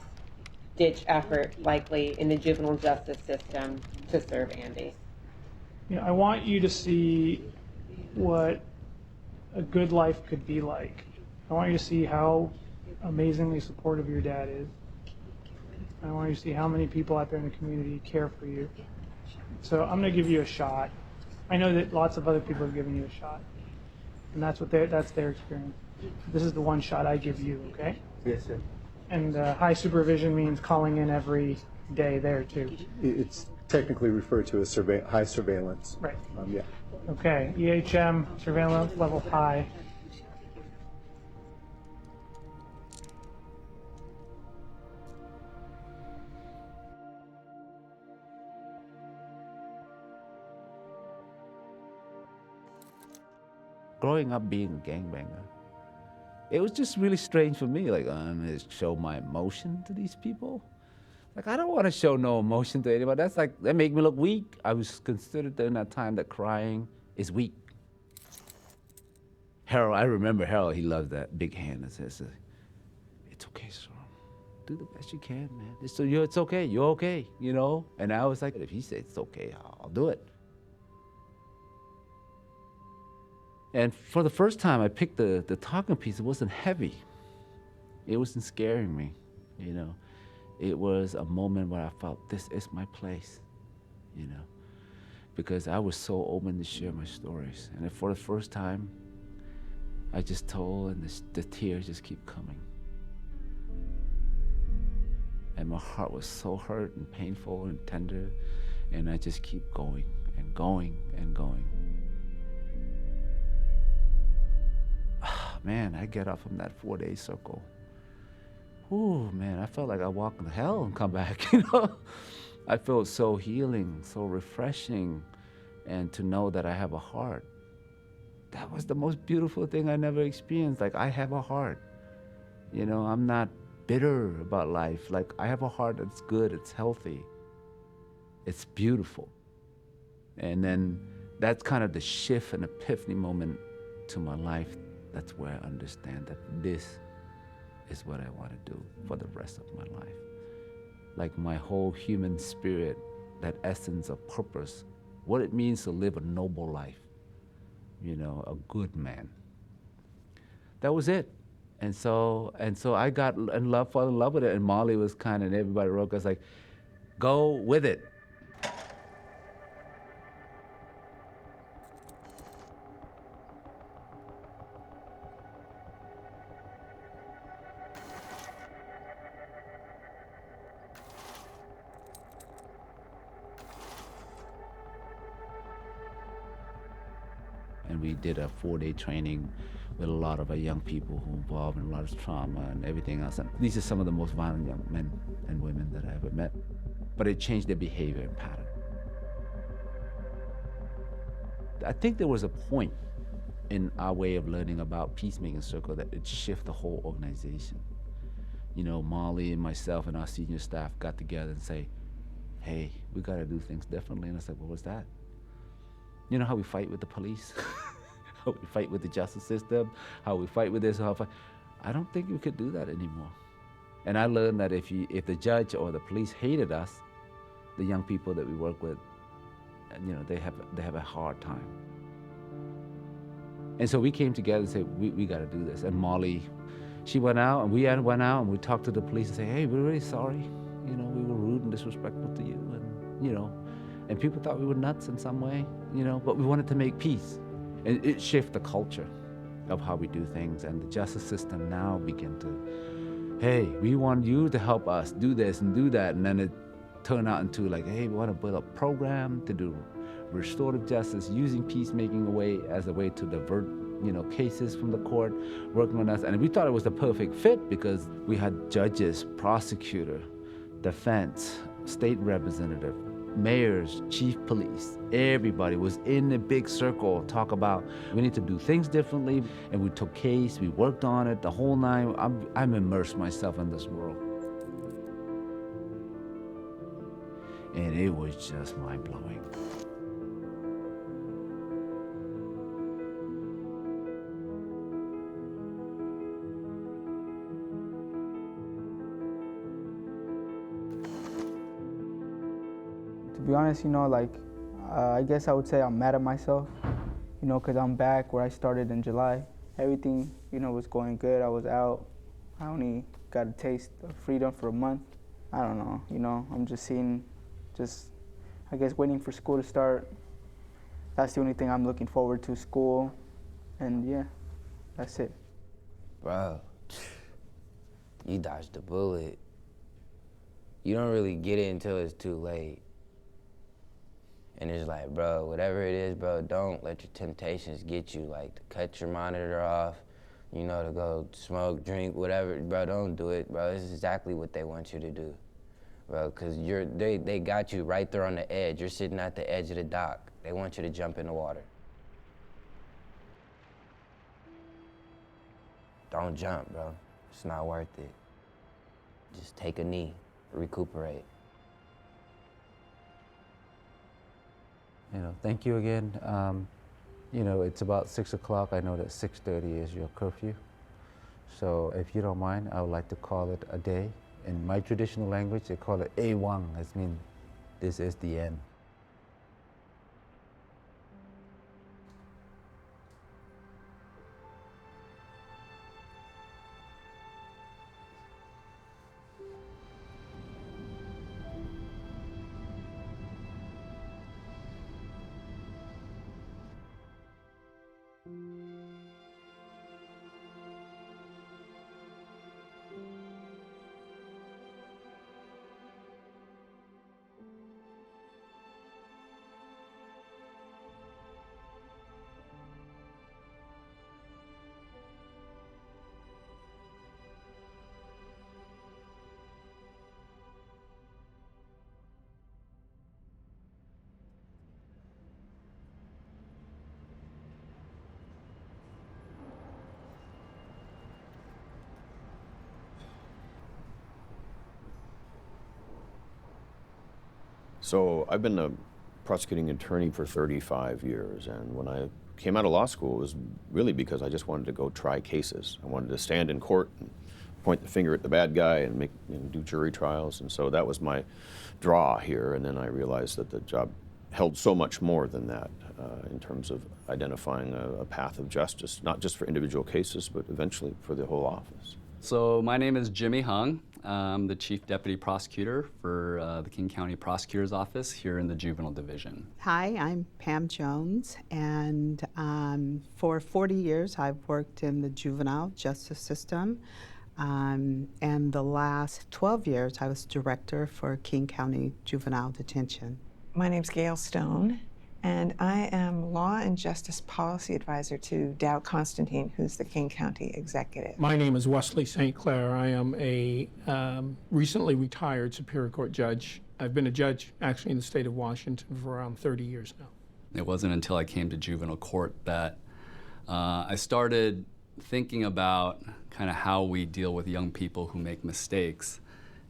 ditch effort, likely, in the juvenile justice system to serve Andy. You know, I want you to see what a good life could be like. I want you to see how amazingly supportive your dad is. I want you to see how many people out there in the community care for you. So I'm going to give you a shot. I know that lots of other people have given you a shot, and that's their experience. This is the one shot I give you, okay? Yes, sir. And high supervision means calling in every day there too. It's technically referred to as high surveillance. Right. Yeah. Okay, EHM, surveillance level high. Growing up being a gangbanger, it was just really strange for me. Like, I'm gonna show my emotion to these people. Like, I don't want to show no emotion to anybody. That make me look weak. I was considered during that time that crying is weak. Harold, I remember Harold, he loved that big hand that says, it's okay, sir. Do the best you can, man. It's okay, you're okay, you know? And I was like, if he said it's okay, I'll do it. And for the first time, I picked the talking piece. It wasn't heavy. It wasn't scaring me, you know? It was a moment where I felt this is my place, you know, because I was so open to share my stories. And for the first time, I just told, and the tears just keep coming. And my heart was so hurt and painful and tender, and I just keep going and going and going. Man, I get up from that 4-day circle. Ooh, man, I felt like I walked in hell and come back, you know? I felt so healing, so refreshing, and to know that I have a heart. That was the most beautiful thing I never experienced. Like, I have a heart. You know, I'm not bitter about life. Like, I have a heart that's good, it's healthy, it's beautiful. And then that's kind of the shift and epiphany moment to my life. That's where I understand that this is what I want to do for the rest of my life. Like, my whole human spirit, that essence of purpose, what it means to live a noble life, you know, a good man. That was it. And so I got fell in love with it, and Molly was kind of, and everybody wrote us like, go with it. And we did a 4-day training with a lot of young people who were involved in a lot of trauma and everything else. And these are some of the most violent young men and women that I ever met. But it changed their behavior and pattern. I think there was a point in our way of learning about Peacemaking Circle that it shifted the whole organization. You know, Molly and myself and our senior staff got together and say, hey, we gotta do things differently. And I said, what was that? You know how we fight with the police? How we fight with the justice system? How we fight with this? I don't think we could do that anymore. And I learned that if the judge or the police hated us, the young people that we work with, you know, they have a hard time. And so we came together and said, we got to do this. And Molly, she went out, and we went out, and we talked to the police and said, hey, we're really sorry. You know, we were rude and disrespectful to you, and you know. And people thought we were nuts in some way, you know, but we wanted to make peace. And it shifted the culture of how we do things, and the justice system now began to, hey, we want you to help us do this and do that. And then it turned out into like, hey, we want to build a program to do restorative justice, using peacemaking as a way to divert, you know, cases from the court, working on us. And we thought it was the perfect fit because we had judges, prosecutor, defense, state representative, mayors, chief police, everybody was in a big circle, talk about we need to do things differently. And we took case, we worked on it, the whole nine. I'm immersed myself in this world. And it was just mind-blowing. To be honest, you know, like, I guess I would say I'm mad at myself, you know, because I'm back where I started in July. Everything, you know, was going good. I was out. I only got a taste of freedom for a month. I don't know, you know, I'm just I guess, waiting for school to start. That's the only thing I'm looking forward to, school. And yeah, that's it. Bro, you dodged the bullet. You don't really get it until it's too late. And it's like, bro, whatever it is, bro, don't let your temptations get you, like to cut your monitor off, you know, to go smoke, drink, whatever. Bro, don't do it, bro. This is exactly what they want you to do, bro, because they got you right there on the edge. You're sitting at the edge of the dock. They want you to jump in the water. Don't jump, bro. It's not worth it. Just take a knee, recuperate. You know, thank you again. You know, it's about 6 o'clock. I know that 6:30 is your curfew. So if you don't mind, I would like to call it a day. In my traditional language, they call it A1. That means this is the end. So I've been a prosecuting attorney for 35 years, and when I came out of law school, it was really because I just wanted to go try cases. I wanted to stand in court and point the finger at the bad guy and do jury trials, and so that was my draw here. And then I realized that the job held so much more than that in terms of identifying a path of justice, not just for individual cases, but eventually for the whole office. So my name is Jimmy Hung. I'm the Chief Deputy Prosecutor for the King County Prosecutor's Office here in the Juvenile Division. Hi, I'm Pam Jones, and for 40 years I've worked in the juvenile justice system, and the last 12 years I was Director for King County Juvenile Detention. My name's Gail Stone, and I am Law and Justice Policy Advisor to Dow Constantine, who's the King County Executive. My name is Wesley St. Clair. I am a recently retired Superior Court judge. I've been a judge actually in the state of Washington for around 30 years now. It wasn't until I came to juvenile court that I started thinking about kind of how we deal with young people who make mistakes,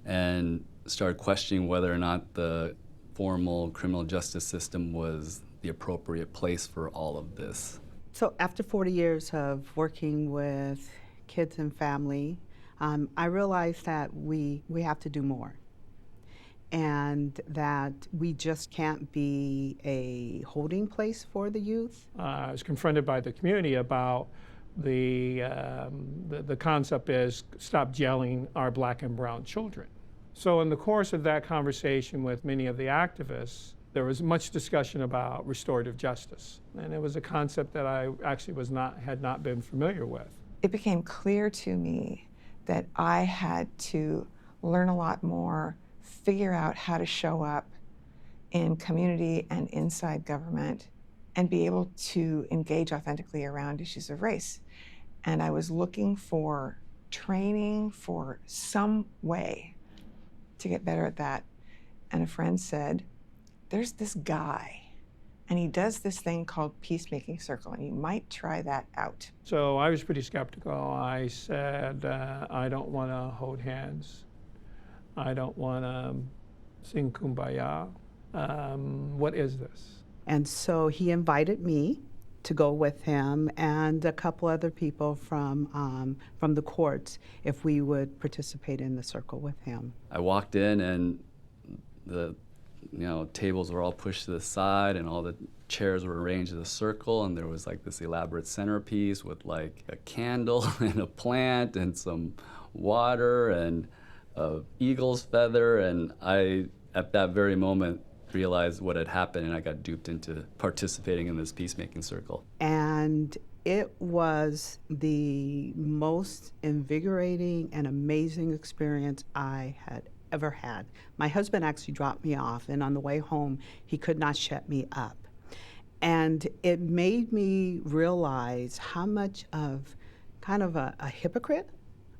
and started questioning whether or not the formal criminal justice system was the appropriate place for all of this. So after 40 years of working with kids and family, I realized that we have to do more, and that we just can't be a holding place for the youth. I was confronted by the community about the concept is stop jailing our black and brown children. So in the course of that conversation with many of the activists, there was much discussion about restorative justice. And it was a concept that I actually had not been familiar with. It became clear to me that I had to learn a lot more, figure out how to show up in community and inside government, and be able to engage authentically around issues of race. And I was looking for training, for some way to get better at that. And a friend said, there's this guy, and he does this thing called Peacemaking Circle, and you might try that out. So I was pretty skeptical. I said, I don't want to hold hands. I don't want to sing Kumbaya. What is this? And so he invited me to go with him and a couple other people from the courts if we would participate in the circle with him. I walked in and the tables were all pushed to the side and all the chairs were arranged in a circle, and there was like this elaborate centerpiece with like a candle and a plant and some water and an eagle's feather, and I, at that very moment, realized what had happened, and I got duped into participating in this peacemaking circle. And it was the most invigorating and amazing experience I had ever had. My husband actually dropped me off, and on the way home, he could not shut me up. And it made me realize how much of kind of a hypocrite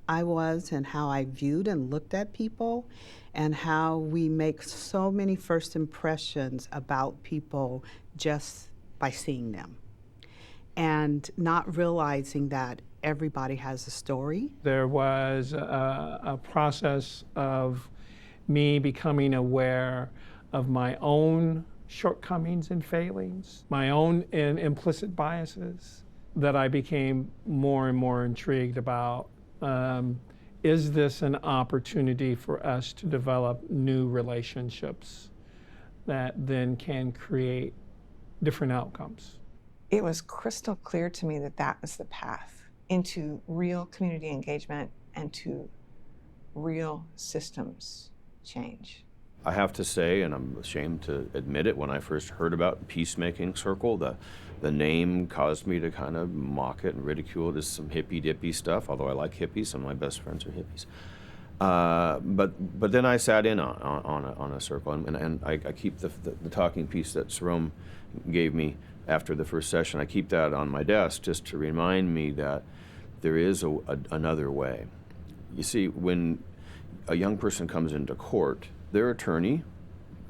I was, and how I viewed and looked at people, and how we make so many first impressions about people just by seeing them, and not realizing that everybody has a story. There was a process of me becoming aware of my own shortcomings and failings, my own implicit biases, that I became more and more intrigued about. Is this an opportunity for us to develop new relationships that then can create different outcomes? It was crystal clear to me that that was the path into real community engagement and to real systems change. I have to say, and I'm ashamed to admit it, when I first heard about Peacemaking Circle, the name caused me to kind of mock it and ridicule it as some hippy-dippy stuff, although I like hippies. Some of my best friends are hippies. But then I sat in on a circle, and I keep the talking piece that Sarome gave me after the first session. I keep that on my desk just to remind me that there is another way. You see, when a young person comes into court, their attorney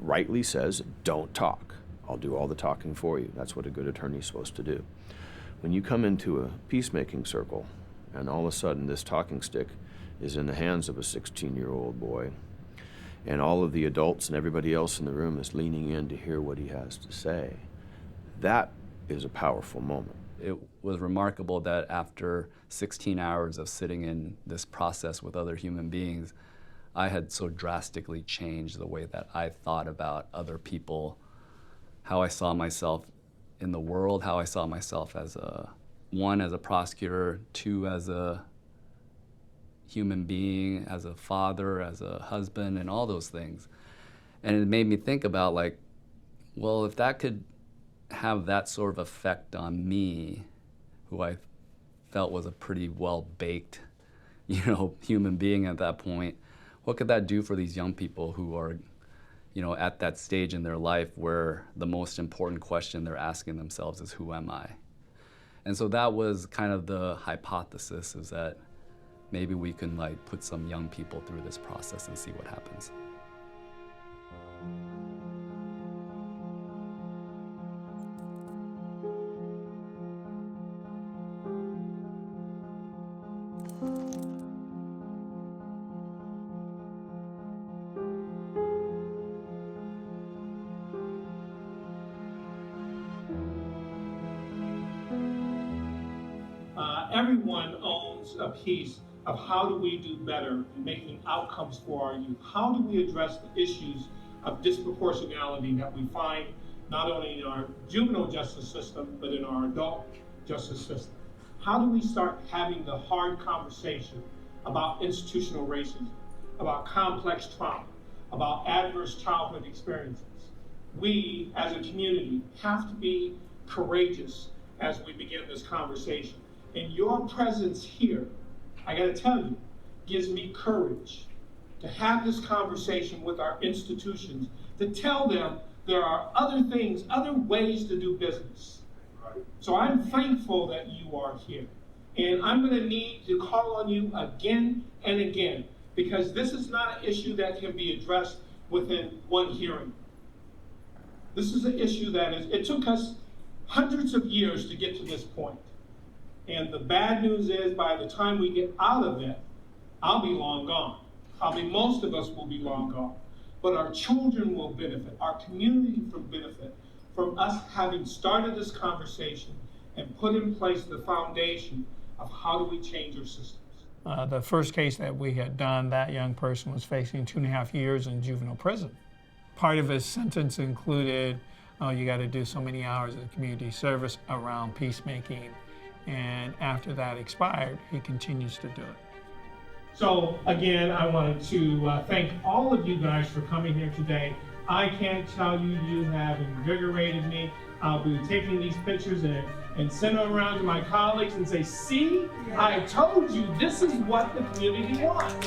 rightly says, don't talk. I'll do all the talking for you. That's what a good attorney is supposed to do. When you come into a peacemaking circle, and all of a sudden this talking stick is in the hands of a 16-year-old boy, and all of the adults and everybody else in the room is leaning in to hear what he has to say, that is a powerful moment. It was remarkable that after 16 hours of sitting in this process with other human beings, I had so drastically changed the way that I thought about other people, how I saw myself in the world, how I saw myself as one, as a prosecutor, two, as a human being, as a father, as a husband, and all those things. And it made me think about, like, well, if that could have that sort of effect on me, who I felt was a pretty well-baked, human being at that point, what could that do for these young people who are, at that stage in their life where the most important question they're asking themselves is, who am I? And so that was kind of the hypothesis, is that maybe we can put some young people through this process and see what happens. Everyone owns a piece of how do we do better in making outcomes for our youth? How do we address the issues of disproportionality that we find not only in our juvenile justice system, but in our adult justice system? How do we start having the hard conversation about institutional racism, about complex trauma, about adverse childhood experiences? We, as a community, have to be courageous as we begin this conversation. And your presence here, I gotta tell you, gives me courage to have this conversation with our institutions, to tell them there are other things, other ways to do business. So I'm thankful that you are here. And I'm gonna need to call on you again and again, because this is not an issue that can be addressed within one hearing. This is an issue that it took us hundreds of years to get to this point. And the bad news is, by the time we get out of it, I'll be long gone. Probably most of us will be long gone. But our children will benefit, our community will benefit from us having started this conversation and put in place the foundation of how do we change our systems. The first case that we had done, that young person was facing 2.5 years in juvenile prison. Part of his sentence included, you got to do so many hours of community service around peacemaking. And after that expired, he continues to do it. So again, I wanted to thank all of you guys for coming here today. I can't tell you, you have invigorated me. I'll be taking these pictures and send them around to my colleagues and say, see, I told you this is what the community wants.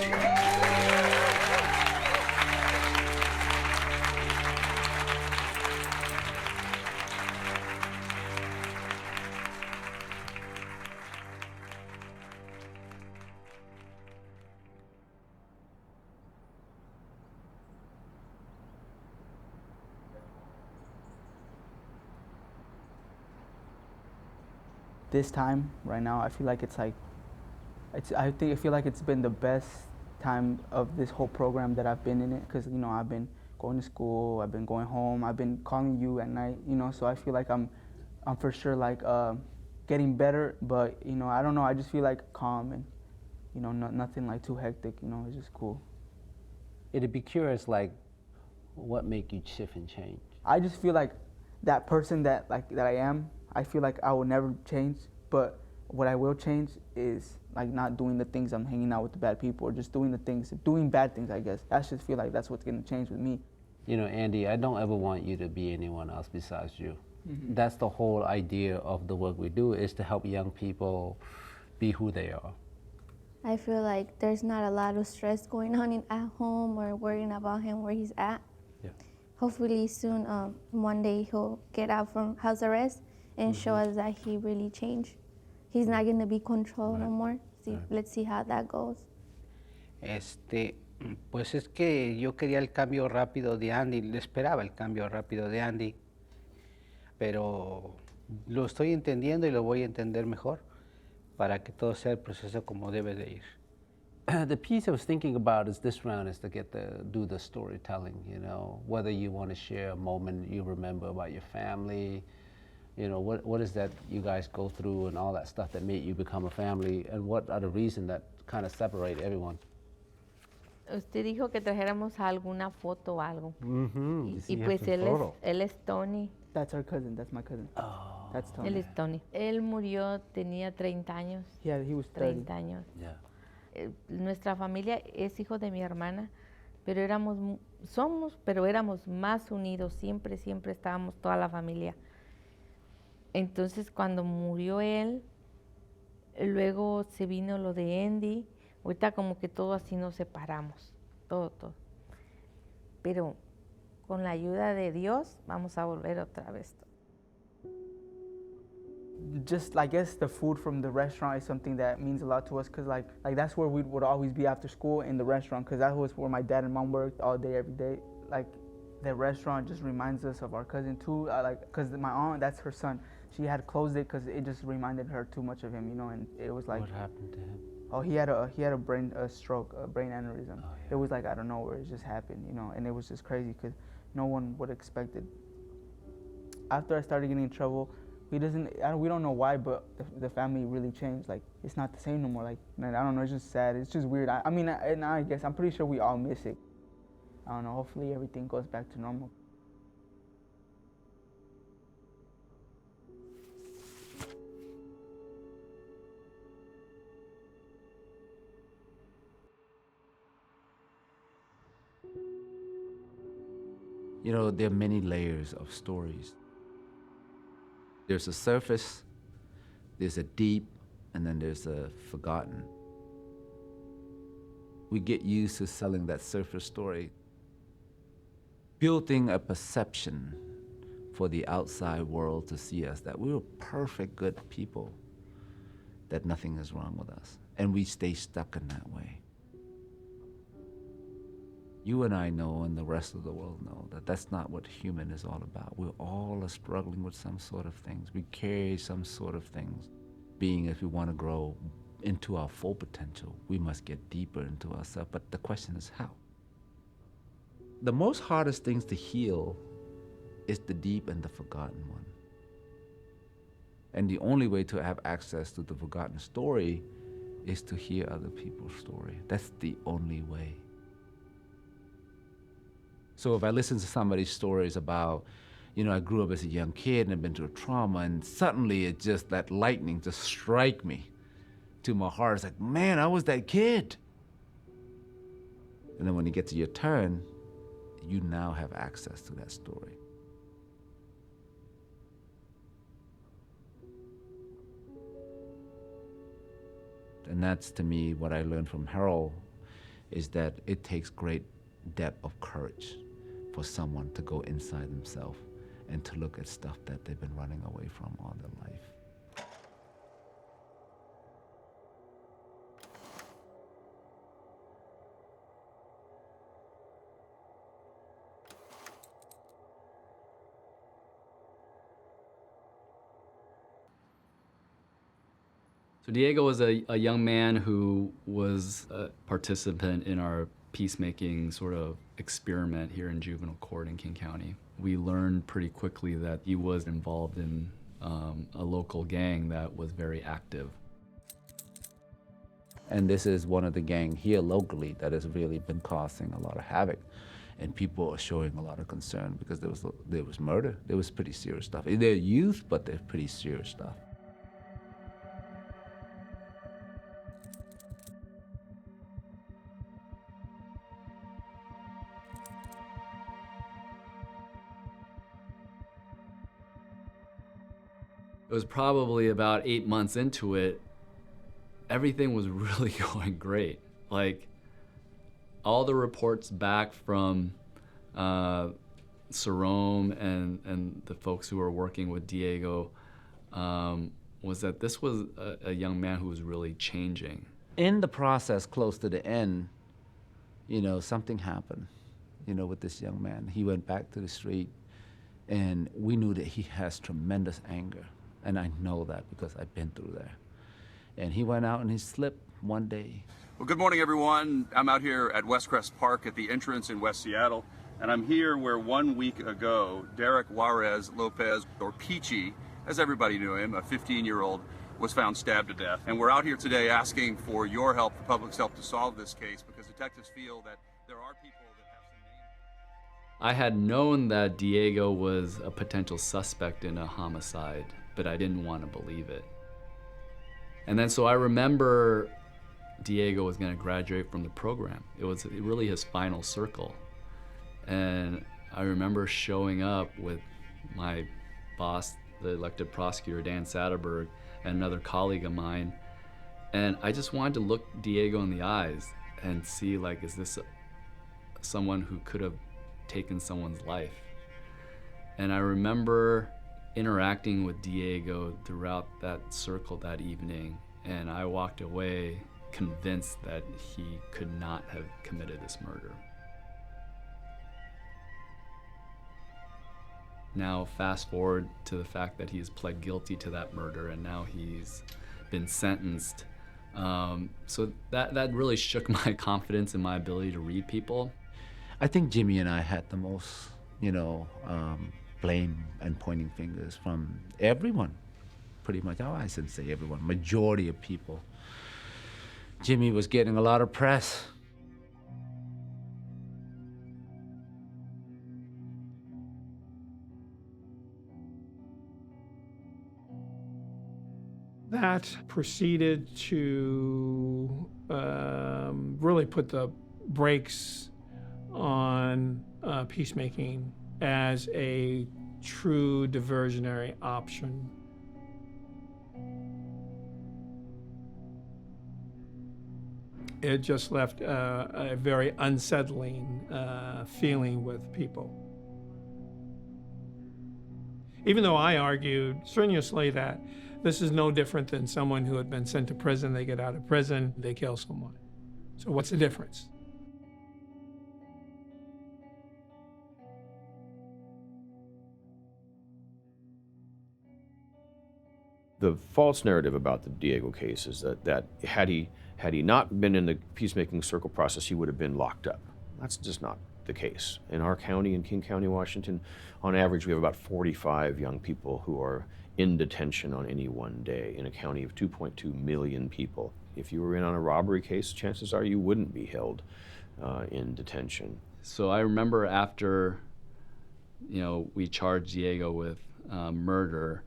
This time, right now, I feel like I feel like it's been the best time of this whole program that I've been in it, because I've been going to school, I've been going home, I've been calling you at night, so I feel like I'm for sure getting better, but I don't know, I just feel calm and nothing too hectic, it's just cool. It'd be curious, what make you shift and change? I just feel like that person that I am, I feel like I will never change, but what I will change is not doing the things, I'm hanging out with the bad people, or just doing bad things, I guess. I just feel like that's what's gonna change with me. Andy, I don't ever want you to be anyone else besides you. Mm-hmm. That's the whole idea of the work we do, is to help young people be who they are. I feel like there's not a lot of stress going on at home or worrying about him where he's at. Yeah. Hopefully soon, one day he'll get out from house arrest and show us that he really changed. He's not going to be controlled no more. Let's see how that goes. Pues es que yo quería el cambio rápido de Andy, le esperaba el cambio rápido de Andy, pero lo estoy entendiendo y lo voy a entender mejor para que todo sea el proceso como debe de ir. The piece I was thinking about is this round is to do the storytelling, whether you want to share a moment you remember about your family, what is that you guys go through and all that stuff that made you become a family, and what are the reasons that kind of separate everyone? Usted dijo que trajéramos alguna foto o algo. Mm-hmm. Y pues él es Tony. That's our cousin. That's my cousin. Oh. That's Tony. Él es Tony. Él murió, tenía 30 años. Yeah, he was 30. 30 años. Yeah. Nuestra familia es hijo de mi hermana, pero éramos más unidos, siempre estábamos toda la familia. Entonces cuando murió él, luego se vino lo de Andy, ahorita como que todo así nos separamos, todo. Pero con la ayuda de Dios vamos a volver otra vez. Just, I guess, the food from the restaurant is something that means a lot to us, because like that's where we would always be after school, in the restaurant, because that was where my dad and mom worked all day, every day. Like, the restaurant just reminds us of our cousin too, because my aunt, that's her son, she had closed it because it just reminded her too much of him, you know, and it was like... What happened to him? Oh, he had a brain stroke, a brain aneurysm. Oh, yeah. It was like out of nowhere, it just happened, you know, and it was just crazy because no one would expect it. After I started getting in trouble, we don't know why, but the family really changed. Like, it's not the same no more. Like, man, I don't know, it's just sad. It's just weird. I guess I'm pretty sure we all miss it. I don't know, hopefully everything goes back to normal. You know, there are many layers of stories. There's a surface, there's a deep, and then there's a forgotten. We get used to selling that surface story, building a perception for the outside world to see us, that we're perfect, good people, that nothing is wrong with us, and we stay stuck in that way. You and I know, and the rest of the world know, that that's not what human is all about. We're all struggling with some sort of things. We carry some sort of things. Being, if we want to grow into our full potential, we must get deeper into ourselves. But the question is how? The most hardest things to heal is the deep and the forgotten one. And the only way to have access to the forgotten story is to hear other people's story. That's the only way. So if I listen to somebody's stories about, you know, I grew up as a young kid and I've been through trauma, and suddenly it just, that lightning just strike me to my heart. It's like, man, I was that kid. And then when you get to your turn, you now have access to that story. And that's, to me, what I learned from Harold, is that it takes great depth of courage for someone to go inside themselves and to look at stuff that they've been running away from all their life. So Diego was a young man who was a participant in our peacemaking sort of experiment here in juvenile court in King County. We learned pretty quickly that he was involved in a local gang that was very active. And this is one of the gang here locally that has really been causing a lot of havoc. And people are showing a lot of concern because there was murder. There was pretty serious stuff. They're youth, but they're pretty serious stuff. It was probably about 8 months into it, everything was really going great. Like, all the reports back from Sarome and the folks who were working with Diego was that this was a young man who was really changing. In the process, close to the end, you know, something happened, you know, with this young man. He went back to the street, and we knew that he has tremendous anger. And I know that because I've been through there. And he went out and he slipped one day. Well, good morning, everyone. I'm out here at Westcrest Park at the entrance in West Seattle. And I'm here where 1 week ago, Derek Juarez Lopez, or Peachy, as everybody knew him, a 15-year-old, was found stabbed to death. And we're out here today asking for your help, the public's help, to solve this case, because detectives feel that there are people that have some names. I had known that Diego was a potential suspect in a homicide, but I didn't want to believe it. And then so I remember Diego was going to graduate from the program. It was really his final circle. And I remember showing up with my boss, the elected prosecutor, Dan Satterberg, and another colleague of mine. And I just wanted to look Diego in the eyes and see, like, is this someone who could have taken someone's life? And I remember interacting with Diego throughout that circle that evening, and I walked away convinced that he could not have committed this murder. Now fast forward to the fact that he's pled guilty to that murder, and now he's been sentenced. So that really shook my confidence in my ability to read people. I think Jimmy and I had the most, blame and pointing fingers from everyone, pretty much. Oh, I shouldn't say everyone, majority of people. Jimmy was getting a lot of press. That proceeded to really put the brakes on peacemaking as a true diversionary option. It just left a very unsettling feeling with people. Even though I argued strenuously that this is no different than someone who had been sent to prison, they get out of prison, they kill someone. So what's the difference? The false narrative about the Diego case is that had he not been in the peacemaking circle process, he would have been locked up. That's just not the case. In our county, in King County, Washington, on average, we have about 45 young people who are in detention on any one day in a county of 2.2 million people. If you were in on a robbery case, chances are you wouldn't be held in detention. So I remember after, we charged Diego with murder,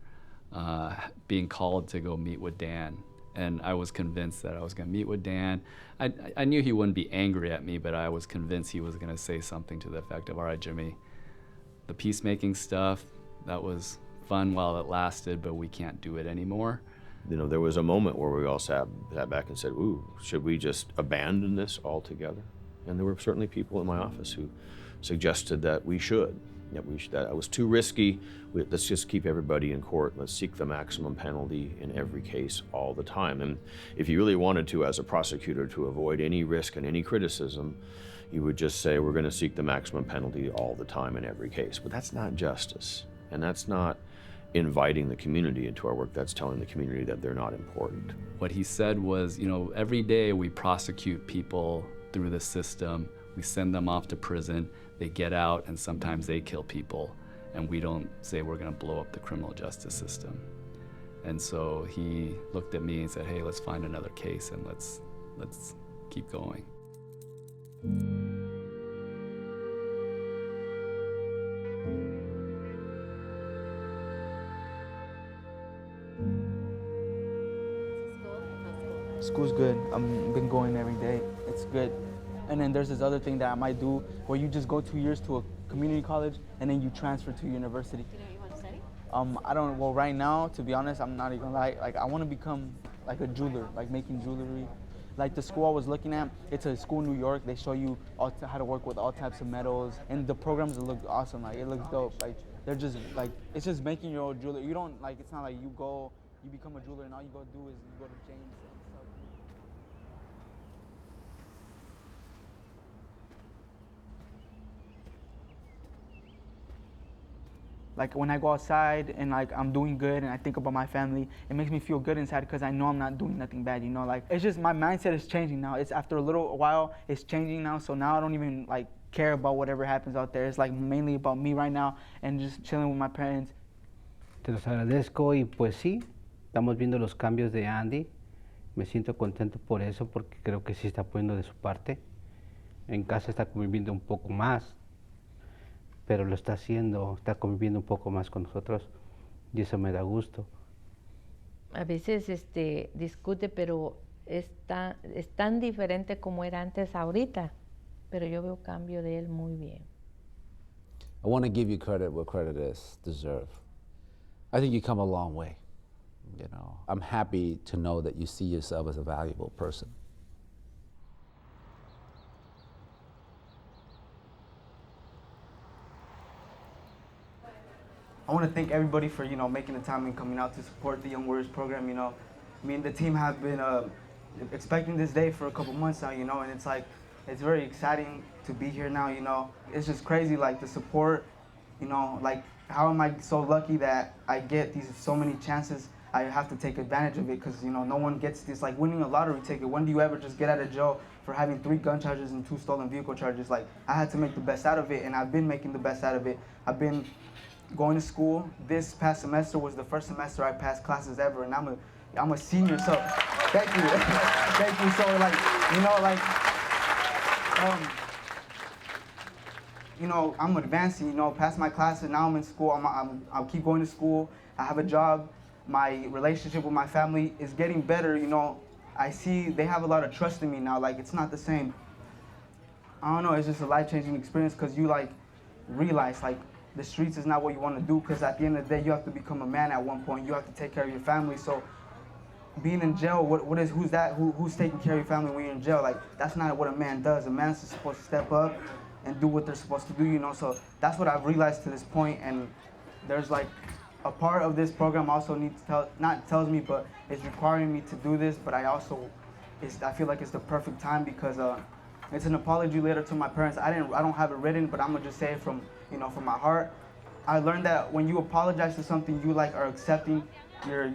being called to go meet with Dan. And I was convinced that I was going to meet with Dan. I knew he wouldn't be angry at me, but I was convinced he was going to say something to the effect of, all right, Jimmy, the peacemaking stuff, that was fun while it lasted, but we can't do it anymore. There was a moment where we all sat back and said, ooh, should we just abandon this altogether? And there were certainly people in my office who suggested that we should. That it was too risky. Let's just keep everybody in court. Let's seek the maximum penalty in every case all the time. And if you really wanted to, as a prosecutor, to avoid any risk and any criticism, you would just say, we're going to seek the maximum penalty all the time in every case. But that's not justice. And that's not inviting the community into our work. That's telling the community that they're not important. What he said was, every day we prosecute people through the system. We send them off to prison. They get out, and sometimes they kill people, and we don't say we're going to blow up the criminal justice system. And so he looked at me and said, hey, let's find another case, and let's keep going. School's good. I've been going every day. It's good. And then there's this other thing that I might do where you just go 2 years to a community college and then you transfer to university. Do you know what you want to study? I don't, well, right now, to be honest, I'm not even like I want to become like a jeweler, like making jewelry. Like the school I was looking at, it's a school in New York. They show you how to work with all types of metals, and the programs look awesome. Like it looks dope. Like they're just like, it's just making your own jewelry. You don't like, it's not like you become a jeweler and all you go do is you go to James. Like when I go outside and like I'm doing good and I think about my family, it makes me feel good inside because I know I'm not doing nothing bad, like it's just my mindset is changing now. It's after a little while, it's changing now. So now I don't even like care about whatever happens out there. It's like mainly about me right now and just chilling with my parents. Te los agradezco y pues sí, estamos viendo los cambios de Andy. Me siento contento por eso porque creo que sí está poniendo de su parte. En casa está conviviendo un poco más. pero lo está haciendo, está conviviendo un poco más con nosotros y eso me da gusto. A veces discute, pero es tan diferente como era antes ahorita, pero yo veo cambio de él muy bien. I want to give you credit where credit is deserved. I think you come a long way. You know, I'm happy to know that you see yourself as a valuable person. I want to thank everybody for, making the time and coming out to support the Young Warriors program, Me and the team have been expecting this day for a couple months now, and it's very exciting to be here now, It's just crazy, the support, how am I so lucky that I get so many chances? I have to take advantage of it because, no one gets this, winning a lottery ticket. When do you ever just get out of jail for having 3 gun charges and 2 stolen vehicle charges? I had to make the best out of it, and I've been making the best out of it. I've been going to school. This past semester was the first semester I passed classes ever, and I'm a senior, so thank you. Thank you. So, I'm advancing, past my classes. Now I'm in school. I'll keep going to school. I have a job. My relationship with my family is getting better, I see they have a lot of trust in me now. It's not the same. I don't know, it's just a life-changing experience because you, realize, the streets is not what you want to do because at the end of the day, you have to become a man at one point. You have to take care of your family. So being in jail, who's that? Who's taking care of your family when you're in jail? That's not what a man does. A man's supposed to step up and do what they're supposed to do, So that's what I've realized to this point. And there's a part of this program also tells me, but it's requiring me to do this. But I feel like it's the perfect time because it's an apology letter to my parents. I don't have it written, but I'm gonna just say it from my heart. I learned that when you apologize to something, you are accepting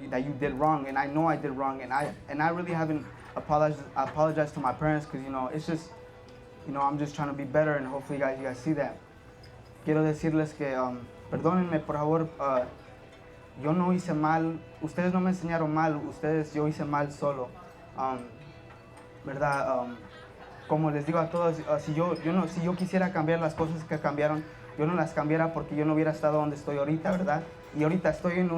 that you did wrong, and I know I did wrong, and I really haven't apologized to my parents because it's just I'm just trying to be better, and hopefully you guys see that. Quiero decirles que perdónenme por favor. Yo no hice mal, ustedes no me enseñaron mal, yo hice mal solo, ¿verdad? Como les digo a todos, si yo quisiera cambiar las cosas que cambiaron, yo no las cambiara porque yo no hubiera estado donde estoy ahorita, ¿verdad? Y ahorita estoy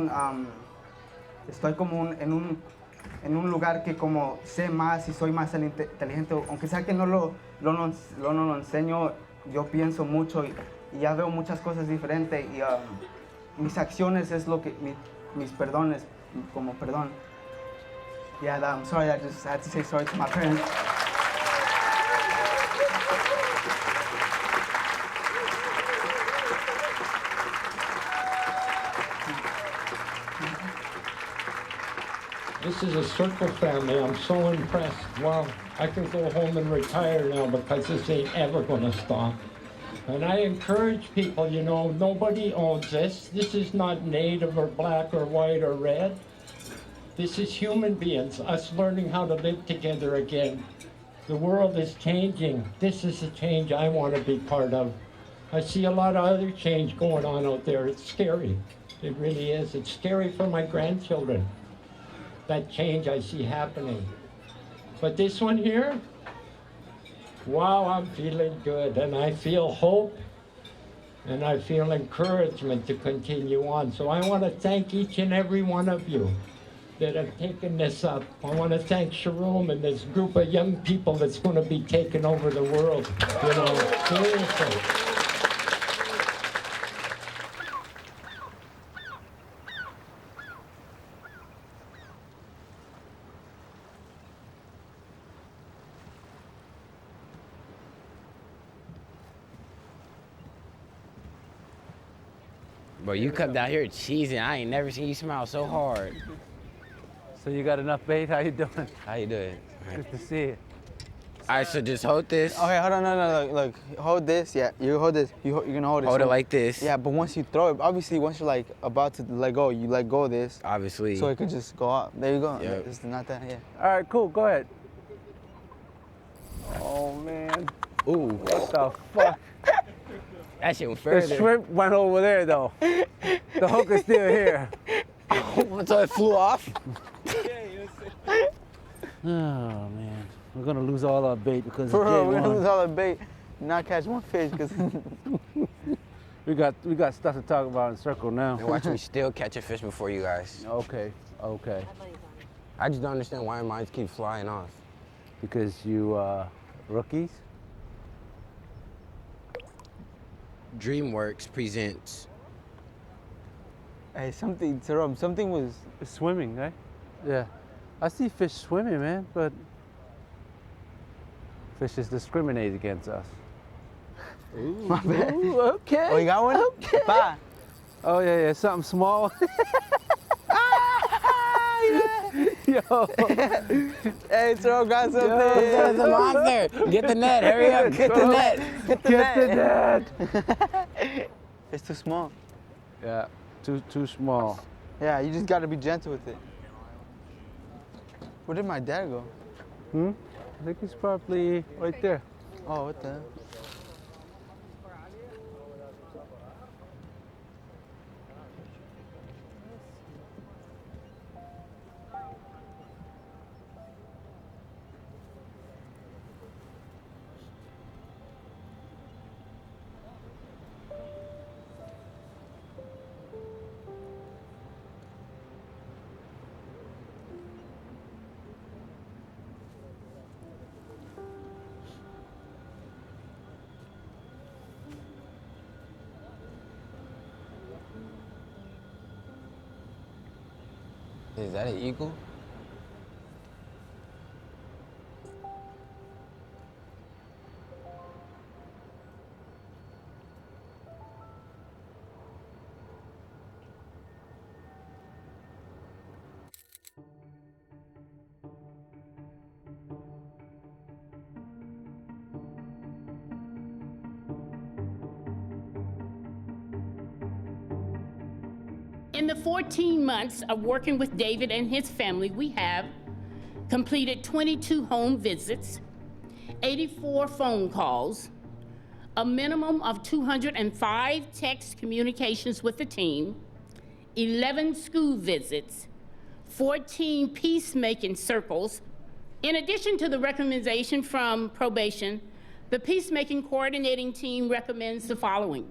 estoy como en un lugar que como sé más y soy más inteligente, aunque sea que no lo enseño, yo pienso mucho y ya veo muchas cosas diferentes y mis acciones es lo que mis perdones como perdón. Yeah, I'm sorry, I just had to say sorry to my parents. This is a circle family. I'm so impressed. Wow, I can go home and retire now because this ain't ever gonna stop. And I encourage people, nobody owns this. This is not native or black or white or red. This is human beings, us learning how to live together again. The world is changing. This is a change I want to be part of. I see a lot of other change going on out there. It's scary. It really is. It's scary for my grandchildren, that change I see happening. But this one here, wow, I'm feeling good, and I feel hope, and I feel encouragement to continue on. So I want to thank each and every one of you that have taken this up. I want to thank Sharon and this group of young people that's going to be taking over the world, seriously. Bro, you come down here cheesing. I ain't never seen you smile so hard. So you got enough bait? How you doing? How you doing? Good to see you. All right, so just hold this. Okay, hold on, no, look, hold this, yeah, you hold this, you're gonna hold it. Hold it like this. Yeah, but once you throw it, obviously once you're about to let go, you let go of this. Obviously. So it could just go up. There you go. Yep. It's not that, yeah. All right, cool, go ahead. Oh, man. Ooh. What the fuck? That shit went further. The shrimp went over there, though. The hook is still here. So it flew off? Oh, man. We're going to lose all our bait because For of real, we're J1. going to lose all our bait, not catch one fish because... We got stuff to talk about in circle now. And watch me still catch a fish before you guys. Okay, okay. I just don't understand why mine keep flying off. Because you rookies? DreamWorks presents. Hey, something was swimming, right? Yeah. I see fish swimming, man, but fish is discriminated against us. Ooh, my bad. Ooh, okay. Oh, you got one? Okay. Pa. Oh, yeah, something small. Yo. Hey, throw got something. There's a monster. Get the net, hurry up, get the net. Get the net. It's too small. Yeah, too small. Yeah, you just gotta be gentle with it. Where did my dad go? I think he's probably right there. Oh, what the hell? Is that an eagle? In the 14 months of working with David and his family, we have completed 22 home visits, 84 phone calls, a minimum of 205 text communications with the team, 11 school visits, 14 peacemaking circles. In addition to the recommendation from probation, the peacemaking coordinating team recommends the following: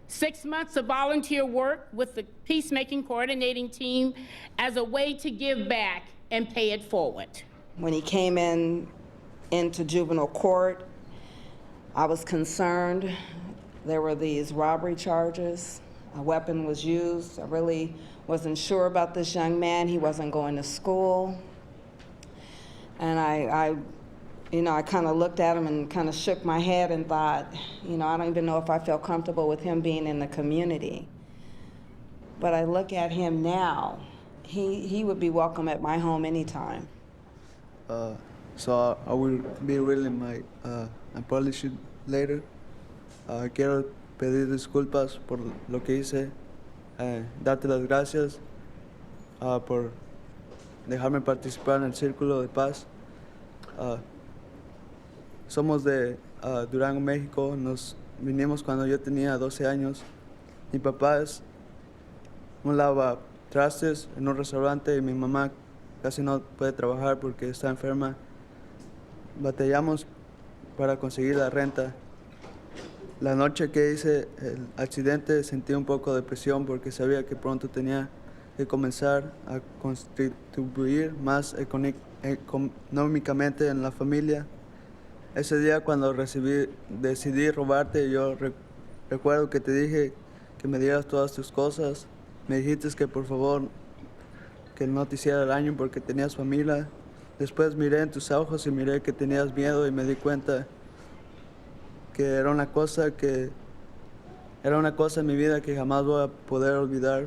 6 months of volunteer work with the peacemaking coordinating team as a way to give back and pay it forward. When he came into juvenile court, I was concerned. There were these robbery charges. A weapon was used. I really wasn't sure about this young man. He wasn't going to school. And I kind of looked at him and kind of shook my head and thought, I don't even know if I feel comfortable with him being in the community. But I look at him now, he would be welcome at my home anytime. So I will be reading my apology later. Quiero pedir disculpas por lo que hice, darte las gracias por dejarme participar en el Círculo de Paz. Somos de Durango, México. Nos vinimos cuando yo tenía 12 años. Mi papá es un lava trastes en un restaurante y mi mamá casi no puede trabajar porque está enferma. Batallamos para conseguir la renta. La noche que hice el accidente sentí un poco de presión porque sabía que pronto tenía que comenzar a contribuir más económicamente en la familia. Ese día cuando decidí robarte, yo recuerdo que te dije que me dieras todas tus cosas. Me dijiste que por favor que no te hiciera daño porque tenías familia. Después miré en tus ojos y miré que tenías miedo y me di cuenta que era una cosa en mi vida que jamás voy a poder olvidar.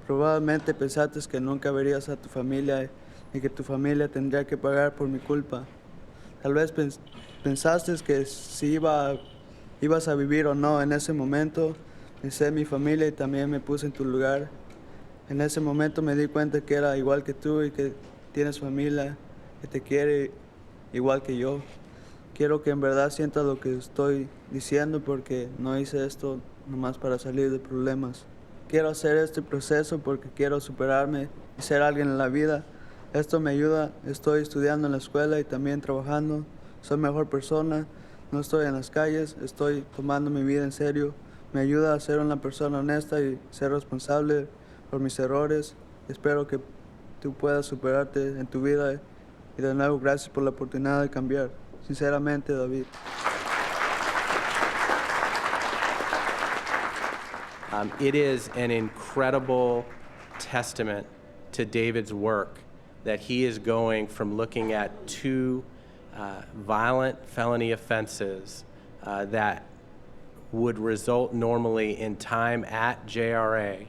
Probablemente pensaste que nunca verías a tu familia y que tu familia tendría que pagar por mi culpa. Tal vez pensaste que si ibas a vivir o no. En ese momento pensé en mi familia y también me puse en tu lugar. En ese momento me di cuenta que era igual que tú y que tienes familia que te quiere igual que yo. Quiero que en verdad sientas lo que estoy diciendo porque no hice esto nomás para salir de problemas. Quiero hacer este proceso porque quiero superarme y ser alguien en la vida. Esto me ayuda. Estoy estudiando en la escuela y también trabajando. Soy mejor persona. No estoy en las calles. Estoy tomando mi vida en serio. Me ayuda a ser una persona honesta y ser responsable por mis errores. Espero que tú puedas superarte en tu vida y de nuevo gracias por la oportunidad de cambiar. Sinceramente, David. It is an incredible testament to David's work that he is going from looking at two violent felony offenses that would result normally in time at JRA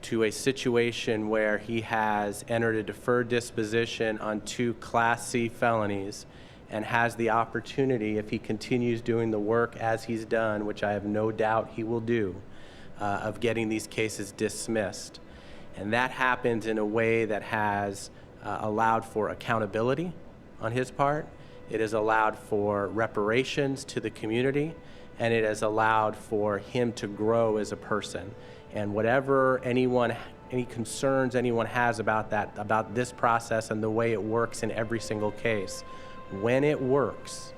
to a situation where he has entered a deferred disposition on two Class C felonies and has the opportunity, if he continues doing the work as he's done, which I have no doubt he will do, of getting these cases dismissed. And that happens in a way that has allowed for accountability on his part. It has allowed for reparations to the community, and it has allowed for him to grow as a person. And whatever any concerns anyone has about that, about this process and the way it works in every single case, when it works,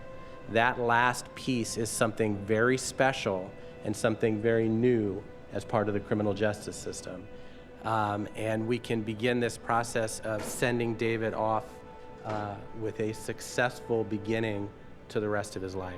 that last piece is something very special and something very new as part of the criminal justice system. And we can begin this process of sending David off with a successful beginning to the rest of his life.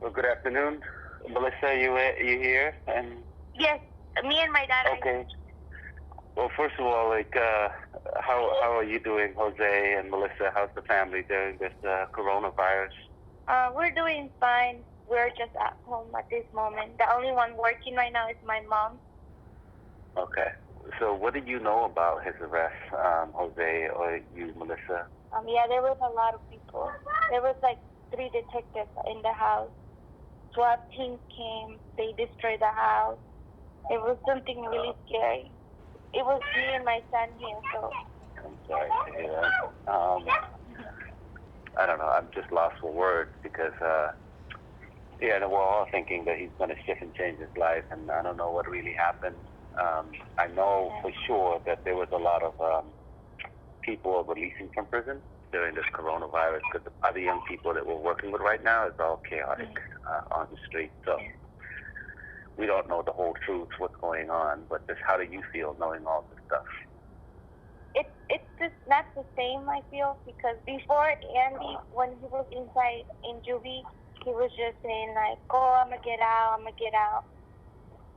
Well, good afternoon. Melissa, you here? And yes, me and my dad. Okay. Well, first of all, how are you doing, Jose and Melissa? How's the family during this coronavirus? We're doing fine. We're just at home at this moment. The only one working right now is my mom. Okay. So what did you know about his arrest, Jose, or you, Melissa? Yeah, there was a lot of people. There was like 3 detectives in the house. SWAT teams came. They destroyed the house. It was something really scary. It was me and my son here, so. I'm sorry to hear that. I don't know. I'm just lost for words because, we're all thinking that he's going to shift and change his life, and I don't know what really happened. I know for sure that there was a lot of people releasing from prison during this coronavirus because the other young people that we're working with right now is all chaotic on the street. So we don't know the whole truth, what's going on, but just how do you feel knowing all this stuff? It's just not the same, I feel, because before Andy, when he was inside in juvie, he was just saying like, oh, I'm gonna get out.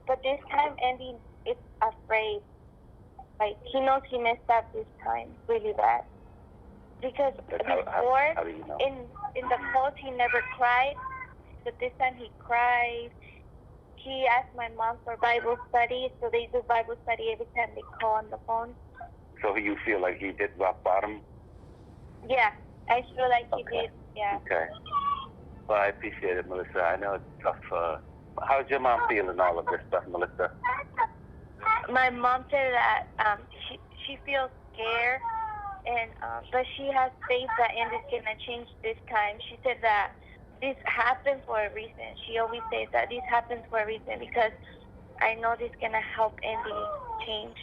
But this time, Andy is afraid. Like, he knows he messed up this time really bad. Because before, how do you know? in the court, he never cried, but this time he cried. He asked my mom for Bible study, so they do Bible study every time they call on the phone. So you feel like he did rock bottom? Yeah, I feel like he did, yeah. Okay. Well, I appreciate it, Melissa. I know it's tough. How's your mom feeling all of this stuff, Melissa? My mom said that she feels scared, and but she has faith that Andy's gonna change this time. She said that this happened for a reason. She always says that this happens for a reason because I know this is gonna help Andy change.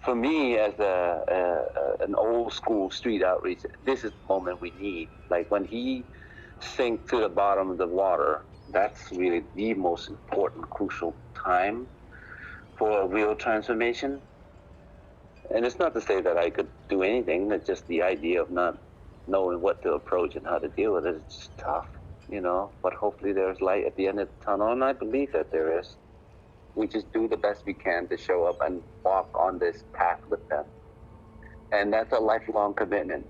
For me, as an old school street outreach, this is the moment we need. Like when he sinks to the bottom of the water, that's really the most important, crucial time for a real transformation. And it's not to say that I could do anything, it's just the idea of not knowing what to approach and how to deal with it. It's just tough. but hopefully there's light at the end of the tunnel, and I believe that there is. We just do the best we can to show up and walk on this path with them. And that's a lifelong commitment.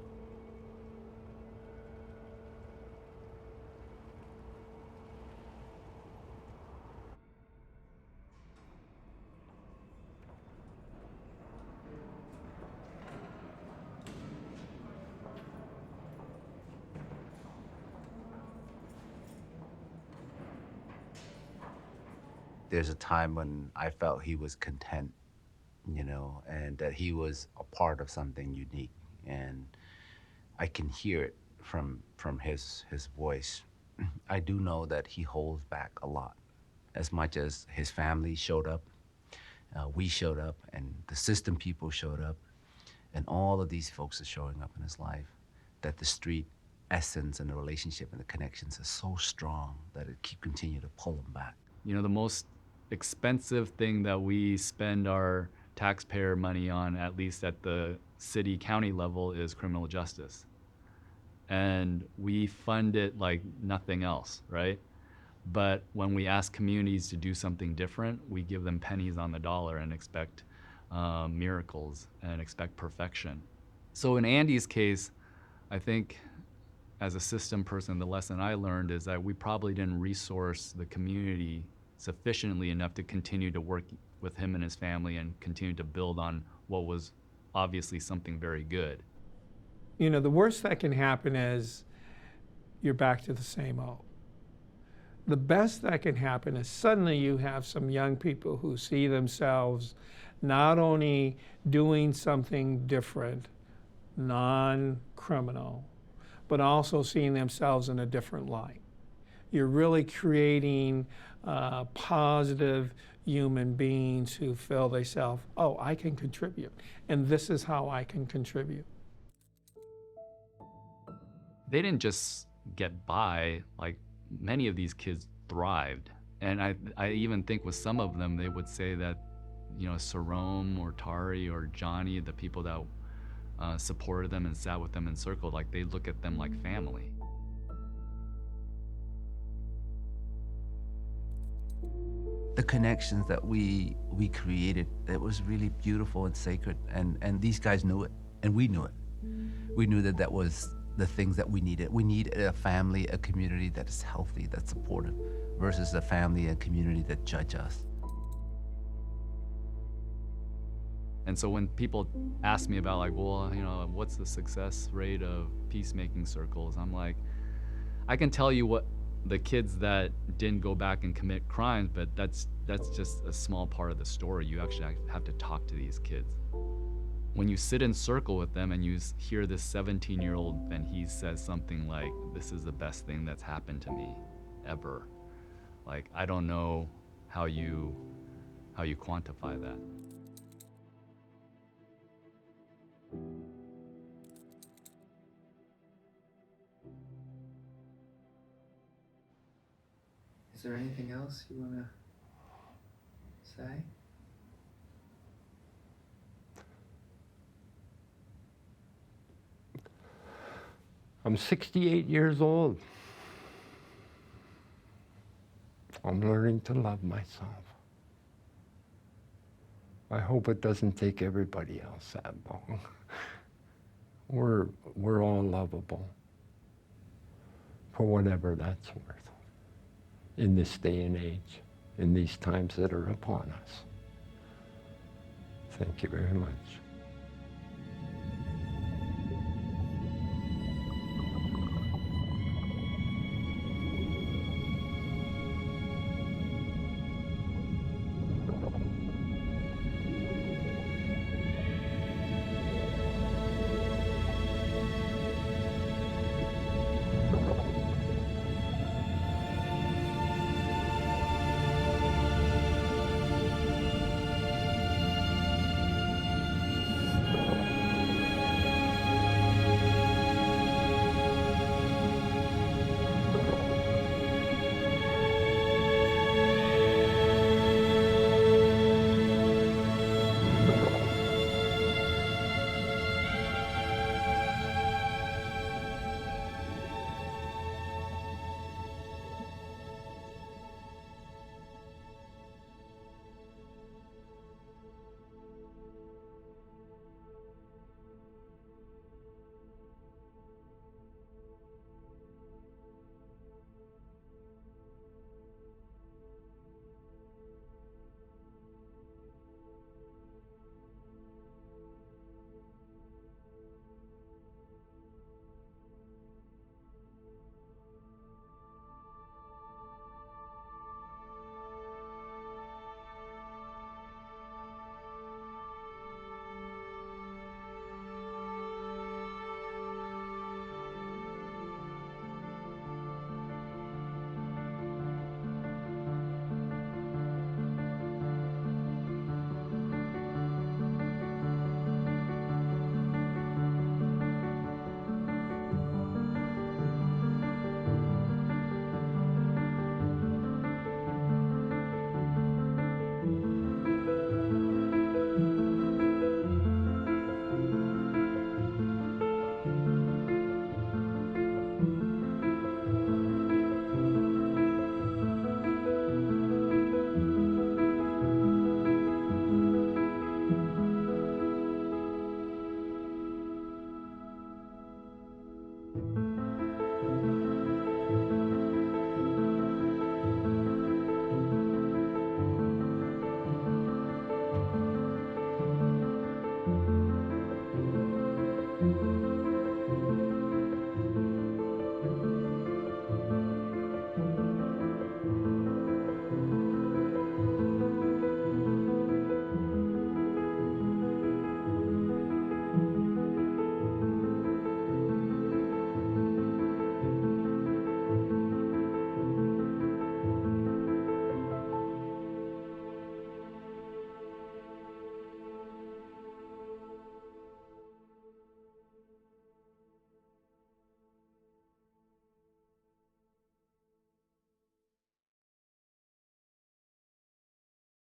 There's a time when I felt he was content, and that he was a part of something unique. And I can hear it from his voice. I do know that he holds back a lot. As much as his family showed up, we showed up, and the system people showed up, and all of these folks are showing up in his life, that the street essence and the relationship and the connections are so strong that it continue to pull him back. The most expensive thing that we spend our taxpayer money on, at least at the city, county level, is criminal justice. And we fund it like nothing else, right? But when we ask communities to do something different, we give them pennies on the dollar and expect miracles and expect perfection. So in Andy's case, I think as a system person, the lesson I learned is that we probably didn't resource the community sufficiently enough to continue to work with him and his family and continue to build on what was obviously something very good. The worst that can happen is you're back to the same old. The best that can happen is suddenly you have some young people who see themselves not only doing something different, non-criminal, but also seeing themselves in a different light. You're really creating positive human beings who feel themselves, oh, I can contribute, and this is how I can contribute. They didn't just get by, like many of these kids thrived. And I even think with some of them, they would say that, Sarome or Tari or Johnny, the people that supported them and sat with them in circle, like they look at them like family. The connections that we created, it was really beautiful and sacred, and these guys knew it, and we knew it. We knew that that was the things that we needed. We need a family, a community that is healthy, that's supportive, versus a family and community that judge us. And so when people ask me about like, well, what's the success rate of peacemaking circles? I'm like, I can tell you what the kids that didn't go back and commit crimes, but that's just a small part of the story. You actually have to talk to these kids. When you sit in circle with them and you hear this 17-year-old and he says something like, this is the best thing that's happened to me ever. Like, I don't know how you quantify that. Is there anything else you want to say? I'm 68 years old. I'm learning to love myself. I hope it doesn't take everybody else that long. We're all lovable, for whatever that's worth, in this day and age, in these times that are upon us. Thank you very much.